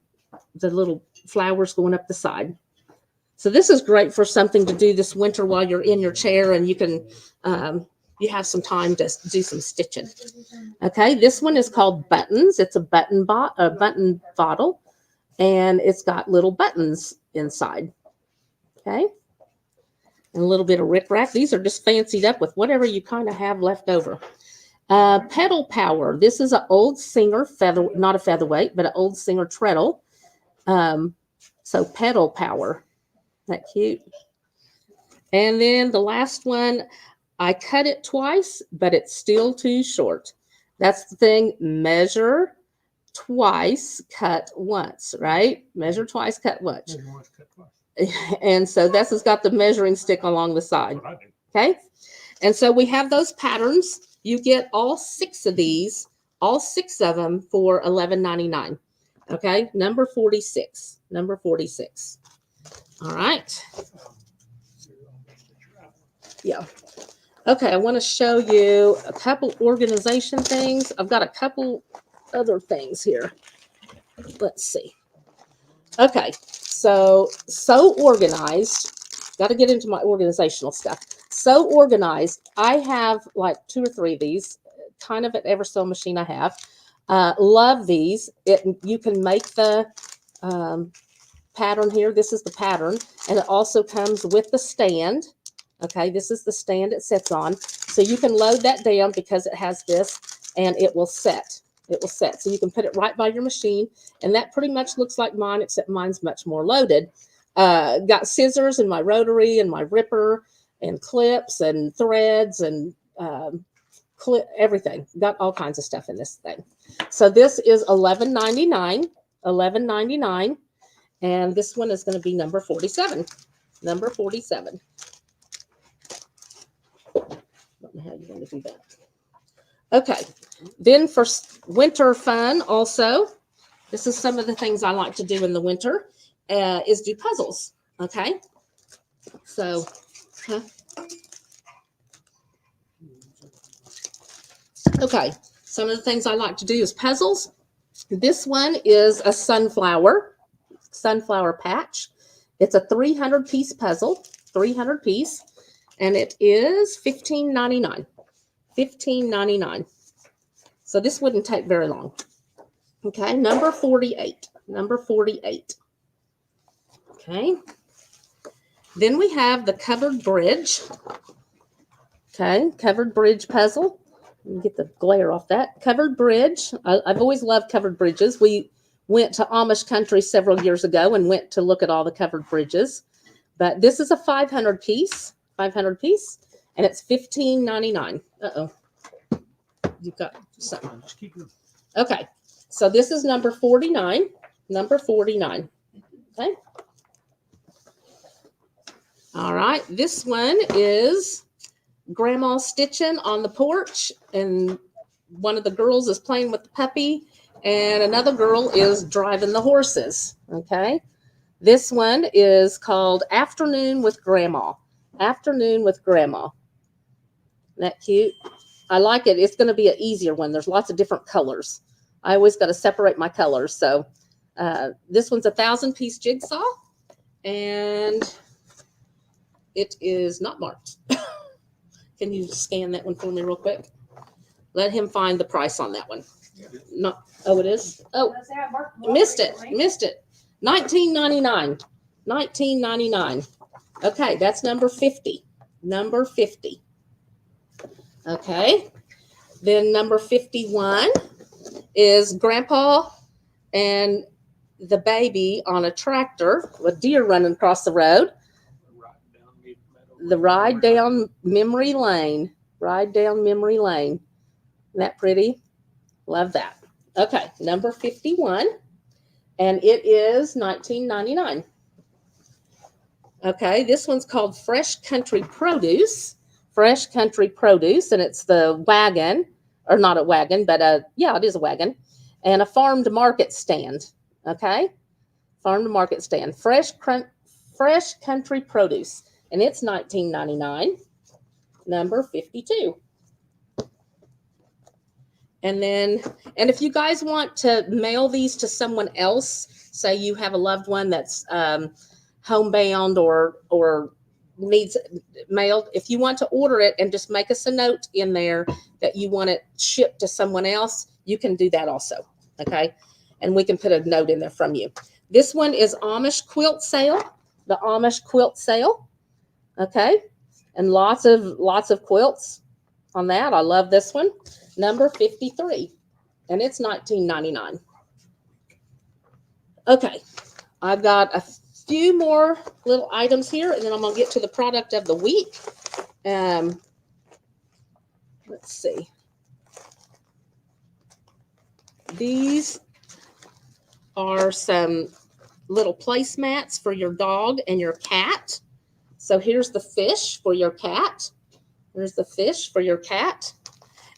the little flowers going up the side. So this is great for something to do this winter while you're in your chair and you can, you have some time to do some stitching. Okay, this one is called Buttons. It's a button bottle, and it's got little buttons inside. Okay, and a little bit of rickrack. These are just fancied up with whatever you kind of have left over. Pedal Power. This is an old Singer not a featherweight, but an old Singer treadle. So Pedal Power. Isn't that cute? And then the last one, I cut it twice, but it's still too short. That's the thing. Measure twice, cut once, right? Measure twice, cut once. And so this has got the measuring stick along the side. Okay. And so we have those patterns. You get all 6 of these, all 6 of them for $11.99. Okay. Number 46. Number 46. All right. Yeah. Okay. I want to show you a couple organization things. I've got a couple other things here. Let's see. Okay. So organized. Got to get into my organizational stuff. So organized. I have like 2 or 3 of these, kind of at every sewing machine I have. Love these. You can make the pattern here. This is the pattern, and it also comes with the stand. Okay, this is the stand it sits on. So you can load that down because it has this, and it will set. It will set. So you can put it right by your machine, and that pretty much looks like mine, except mine's much more loaded. Got scissors and my rotary and my ripper and clips and threads and everything. Got all kinds of stuff in this thing. So this is $11.99. $11.99. And this one is going to be number 47. Number 47. Don't know how you're going to do that. Okay. Then for winter fun also, this is some of the things I like to do in the winter, is do puzzles. Okay. So, okay. Some of the things I like to do is puzzles. This one is a sunflower patch. It's a 300-piece puzzle, 300 piece, and it is $15.99. $15.99. So this wouldn't take very long. Okay, number 48. Number 48. Okay. Then we have the covered bridge. Okay, covered bridge puzzle. Let me get the glare off that. Covered bridge. I've always loved covered bridges. We went to Amish country several years ago and went to look at all the covered bridges. But this is a 500 piece, and it's $15.99. Uh-oh. You've got something. Okay. So this is number 49. Number 49. Okay. All right. This one is Grandma stitching on the porch, and one of the girls is playing with the puppy, and another girl is driving the horses. Okay. This one is called Afternoon with Grandma. Afternoon with Grandma. Isn't that cute? I like it. It's going to be an easier one. There's lots of different colors. I always got to separate my colors. So this one's a 1,000-piece jigsaw, and it is not marked. Can you scan that one for me real quick? Let him find the price on that one. Not. Oh, it is. Oh, missed it. Missed it. $19.99. $19.99. Okay, that's number 50. Number 50. Okay. Then number 51 is Grandpa and the baby on a tractor with deer running across the road. The ride down memory lane. Ride down memory lane. Isn't that pretty? Love that. Okay, number 51. And it is $19.99. Okay, this one's called Fresh Country Produce. Fresh Country Produce, and it's the wagon, or not a wagon, but yeah, it is a wagon, and a farm to market stand. Okay, farm to market stand. Fresh Country Produce, and it's $19.99. Number 52. And then, and if you guys want to mail these to someone else, say you have a loved one that's homebound or needs mailed, if you want to order it and just make us a note in there that you want it shipped to someone else, you can do that also. Okay, and we can put a note in there from you. This one is Amish quilt sale, the Amish quilt sale. Okay, and lots of quilts on that. I love this one. Number 53, and it's $19.99. Okay, I've got a few more little items here, and then I'm going to get to the product of the week. Let's see. These are some little placemats for your dog and your cat. So here's the fish for your cat. Here's the fish for your cat.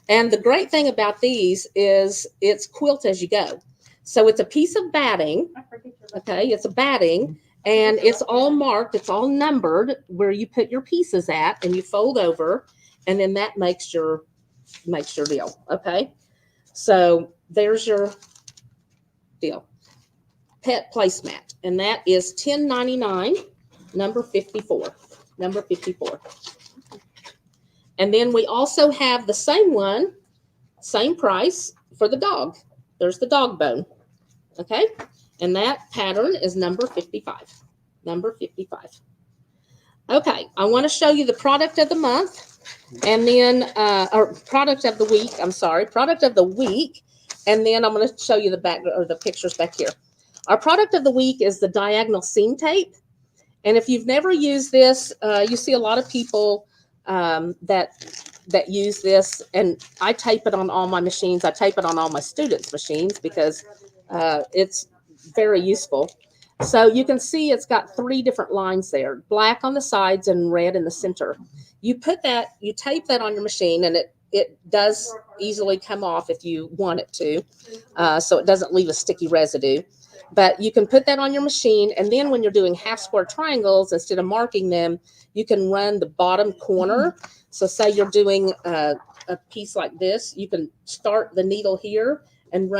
And the great thing about these is it's quilt as you go. So it's a piece of batting. Okay, it's a batting, and it's all marked. It's all numbered where you put your pieces at, and you fold over, and then that makes your deal. Okay, so there's your deal. Pet placemat, and that is $10.99. Number 54. Number 54. And then we also have the same one, same price for the dog. There's the dog bone. Okay. And that pattern is number 55. Number 55. Okay. I want to show you the product of the month and then, or product of the week. I'm sorry. Product of the week. And then I'm going to show you the back or the pictures back here. Our product of the week is the diagonal seam tape. And if you've never used this, you see a lot of people that use this, and I tape it on all my machines. I tape it on all my students' machines because it's very useful. So you can see it's got 3 different lines there, black on the sides and red in the center. You tape that on your machine, and it does easily come off if you want it to, so it doesn't leave a sticky residue. But you can put that on your machine, and then when you're doing half square triangles, instead of marking them, you can run the bottom corner. So say you're doing a piece like this, you can start the needle here and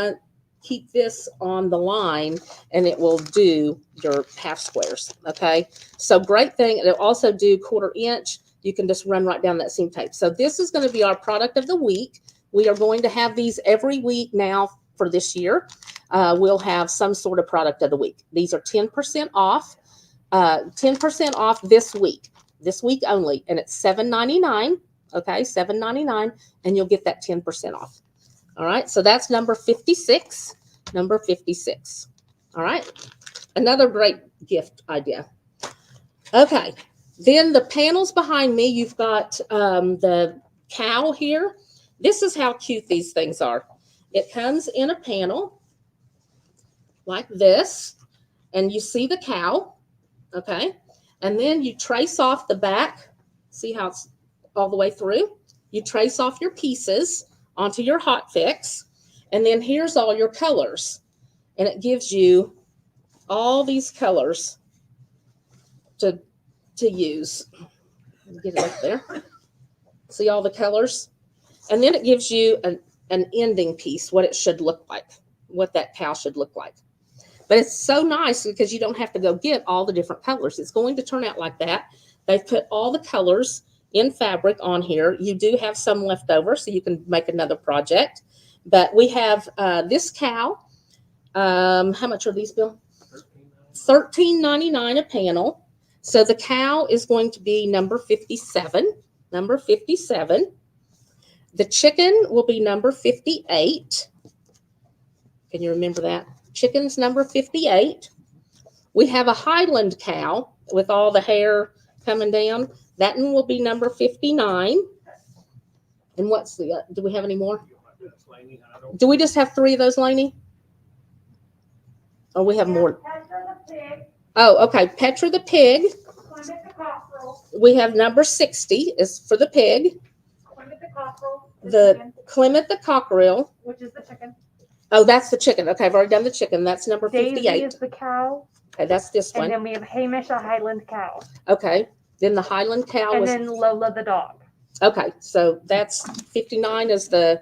keep this on the line, and it will do your half squares. Okay, so great thing. It'll also do 1/4 inch. You can just run right down that seam tape. So this is going to be our product of the week. We are going to have these every week now for this year. We'll have some sort of product of the week. These are 10% off. 10% off this week only, and it's $7.99. Okay, $7.99, and you'll get that 10% off. All right, so that's number 56. Number 56. All right, another great gift idea. Okay, then the panels behind me, you've got the cow here. This is how cute these things are. It comes in a panel like this, and you see the cow, okay? And then you trace off the back. See how it's all the way through? You trace off your pieces onto your hot fix, and then here's all your colors. And it gives you all these colors to use. Get it up there. See all the colors? And then it gives you an ending piece, what it should look like, what that cow should look like. But it's so nice because you don't have to go get all the different colors. It's going to turn out like that. They've put all the colors in fabric on here. You do have some left over, so you can make another project. But we have this cow. How much are these, Bill? $13.99 a panel. So the cow is going to be number 57. Number 57. The chicken will be number 58. Can you remember that? Chicken's number 58. We have a Highland cow with all the hair coming down. That one will be number 59. And what's the, do we have any more? Do we just have 3 of those, Lainey? Or we have more? Oh, okay. Petra the pig. cockerel. We have number 60 is for the pig. Clement the cockerel. The chicken, Clement the cockerel. which is the chicken. Oh, that's the chicken. Okay, I've already done the chicken. That's number Daisy 58. is the cow. Okay, that's this And one. then we have Hamish, a Highland cow. Okay, then the Highland cow And was. then Lola the dog. Okay, so that's 59 is the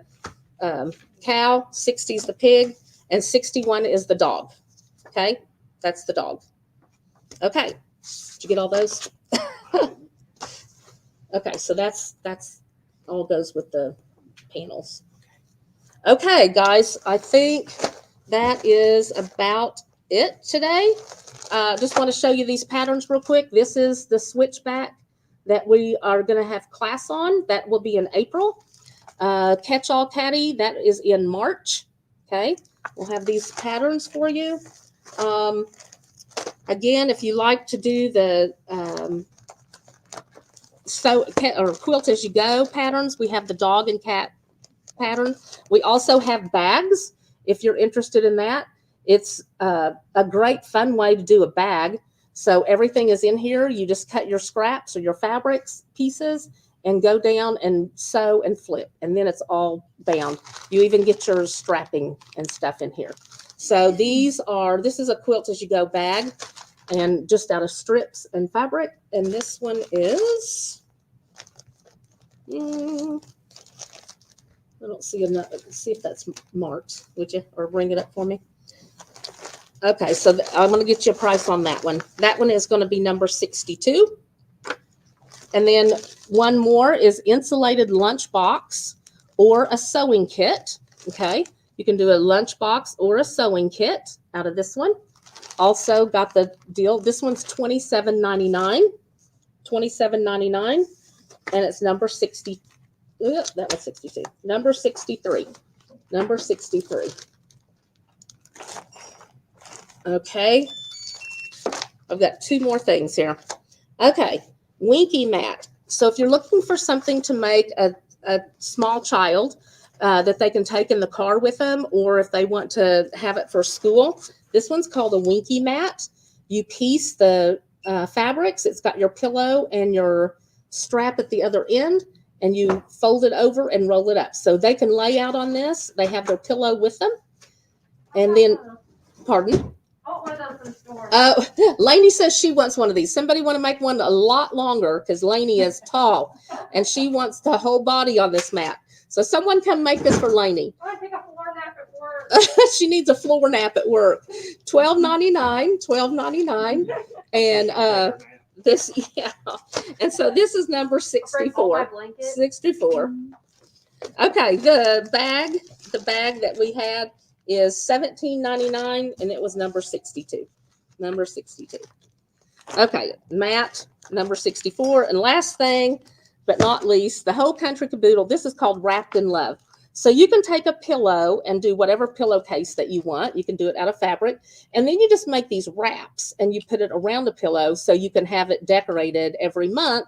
cow, 60 is the pig, and 61 is the dog. Okay, that's the dog. Okay, did you get all those? Okay, so that's all goes with the panels. Okay, guys, I think that is about it today. Just want to show you these patterns real quick. This is the switchback that we are going to have class on. That will be in April. Catch-all caddy, that is in March. Okay, we'll have these patterns for you. Again, if you like to do the or quilt as you go patterns, we have the dog and cat pattern. We also have bags if you're interested in that. It's a great fun way to do a bag. So everything is in here. You just cut your scraps or your fabrics pieces and go down and sew and flip, and then it's all bound. You even get your strapping and stuff in here. So this is a quilt as you go bag, and just out of strips and fabric. And this one is, I don't see enough. See if that's marked, would you? Or bring it up for me. Okay, so I'm going to get you a price on that one. That one is going to be number 62. And then one more is insulated lunchbox or a sewing kit. Okay, you can do a lunchbox or a sewing kit out of this one. Also got the deal. This one's $27.99. $27.99, and it's number 60. That was 62. Number 63. Number 63. Okay. I've got two more things here. Okay. Winky mat. So if you're looking for something to make a small child that they can take in the car with them, or if they want to have it for school, this one's called a Winky mat. You piece the fabrics. It's got your pillow and your strap at the other end, and you fold it over and roll it up. So they can lay out on this. They have their pillow with them. And then, pardon? One of those in the store. Lainey says she wants one of these. Somebody want to make one a lot longer because Lainey is tall and she wants the whole body on this mat. So someone come make this for Lainey. I take a floor nap at work. She needs a floor nap at work. $12.99. $12.99. And this, yeah. And so this is number 64. 64. Okay, the bag that we had is $17.99, and it was number 62. Number 62. Okay, mat number 64. And last thing, but not least, the whole country caboodle. This is called Wrapped in Love. So you can take a pillow and do whatever pillowcase that you want. You can do it out of fabric. And then you just make these wraps and you put it around the pillow so you can have it decorated every month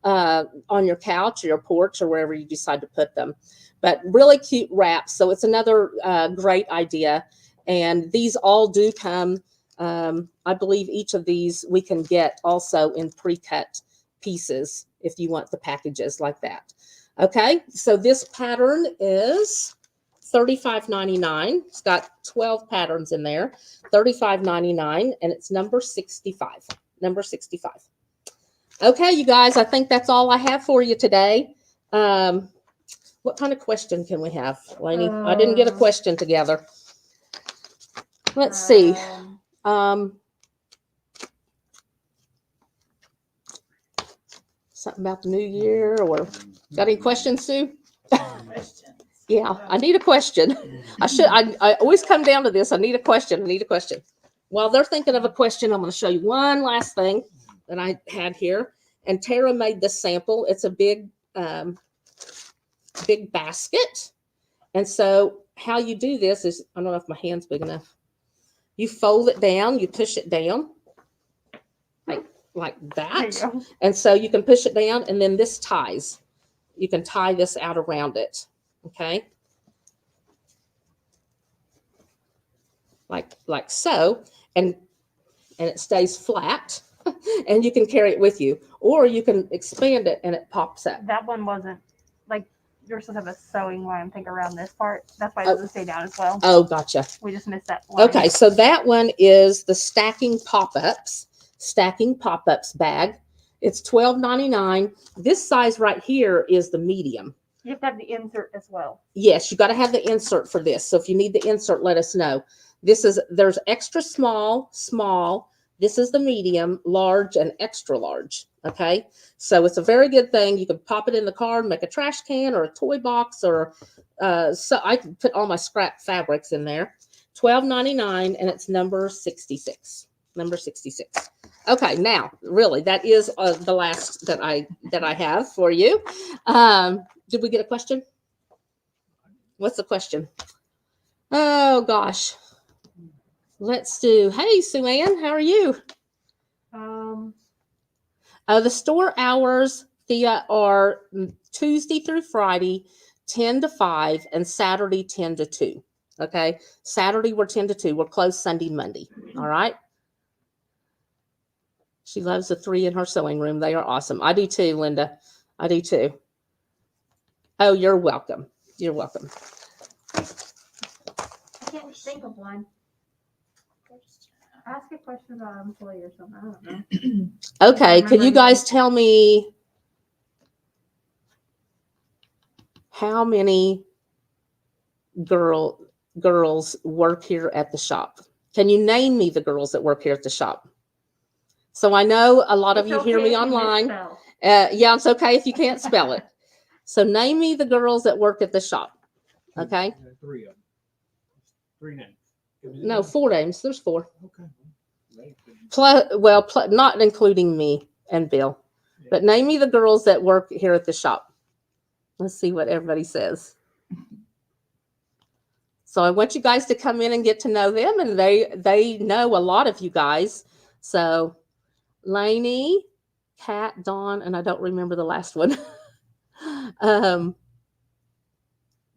on your couch or your porch or wherever you decide to put them. But really cute wraps. So it's another great idea. And these all do come, I believe each of these we can get also in pre-cut pieces if you want the packages like that. Okay, so this pattern is $35.99. It's got 12 patterns in there. $35.99, and it's number 65. Number 65. Okay, you guys, I think that's all I have for you today. What kind of question can we have, Lainey? I didn't get a question together. Let's see. Something about the new year, or got any questions, Sue? Yeah, I need a question. I always come down to this. I need a question. I need a question. While they're thinking of a question, I'm going to show you one last thing that I had here. And Tara made this sample. It's a big basket. And so how you do this is, I don't know if my hand's big enough. You fold it down, you push it down like that. And so you can push it down, and then this ties. You can tie this out around it. Okay. Like so. And it stays flat. and you can carry it with you, or you can expand it and it pops up. That one wasn't like you're supposed to have a sewing line, I think, around this part. That's why it Oh. doesn't stay down as well. Oh, gotcha. We just missed that line. Okay, so that one is the stacking pop-ups bag. It's $12.99. This size right here is the medium. You have to have the insert as well. Yes, you got to have the insert for this. So if you need the insert, let us know. There's extra small, small. This is the medium, large, and extra large. Okay, so it's a very good thing. You can pop it in the car and make a trash can or a toy box, or so I can put all my scrap fabrics in there. $12.99, and it's number 66. Number 66. Okay, now really that is the last that I have for you. Did we get a question? What's the question? Oh gosh. Let's do. Hey, Sue Ann, how are you? The store hours, Thea, are Tuesday through Friday, 10 to 5, and Saturday, 10 to 2. Okay. Saturday, we're 10 to 2. We're closed Sunday, Monday. All right. She loves the 3 in her sewing room. They are awesome. I do too, Linda. I do too. Oh, you're welcome. You're welcome. I can't think of one. Ask a question about an employee or something. I don't know. Okay. Can you guys tell me how many girls work here at the shop? Can you name me the girls that work here at the shop? So I know a lot of you hear me online. Yeah, it's okay if you can't spell it. So name me the girls that work at the shop. Okay. 3 of them. 3 names. No, 4 names. There's 4. Okay. Plus, not including me and Bill, but name me the girls that work here at the shop. Let's see what everybody says. So I want you guys to come in and get to know them, and they know a lot of you guys. So Lainey, Kat, Dawn, and I don't remember the last one.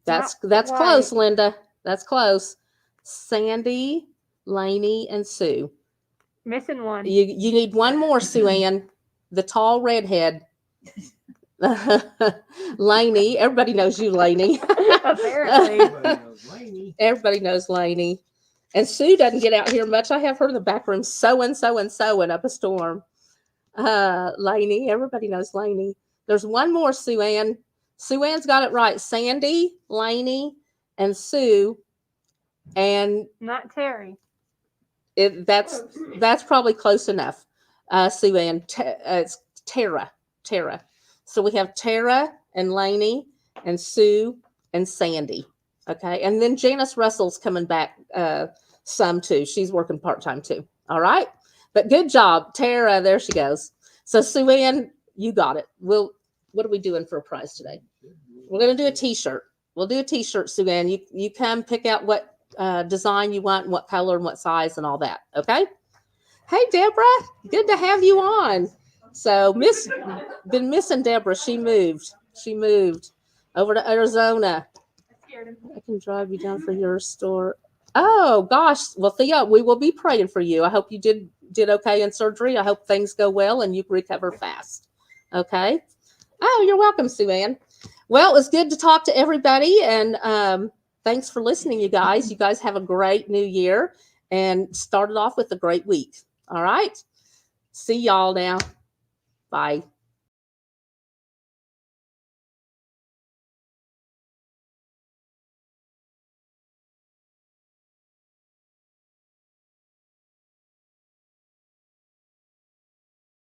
That's close, Linda. That's close. Sandy, Lainey, and Sue. Missing one. You need one more, Sue Ann. The tall redhead. Lainey. Everybody knows you, Lainey. Apparently. Everybody knows Lainey. And Sue doesn't get out here much. I have her in the back room sewing up a storm. Lainey. Everybody knows Lainey. There's one more, Sue Ann. Sue Ann's got it right. Sandy, Lainey, and Sue. And not Terry. That's probably close enough. Sue Ann. It's Tara. So we have Tara and Lainey and Sue and Sandy. Okay. And then Janice Russell's coming back some too. She's working part-time too. All right. But good job, Tara. There she goes. So Sue Ann, you got it. What are we doing for a prize today? We're going to do a t-shirt. We'll do a t-shirt, Sue Ann. You come pick out what design you want and what color and what size and all that. Okay. Hey, Deborah, good to have you on. So been missing Deborah. She moved over to Arizona. I can drive you down for your store. Oh gosh. Well, Thea, we will be praying for you. I hope you did okay in surgery. I hope things go well and you recover fast. Okay. Oh, you're welcome, Sue Ann. Well, it's good to talk to everybody, and thanks for listening, you guys. You guys have a great new year and started off with a great week. All right. See y'all now. Bye.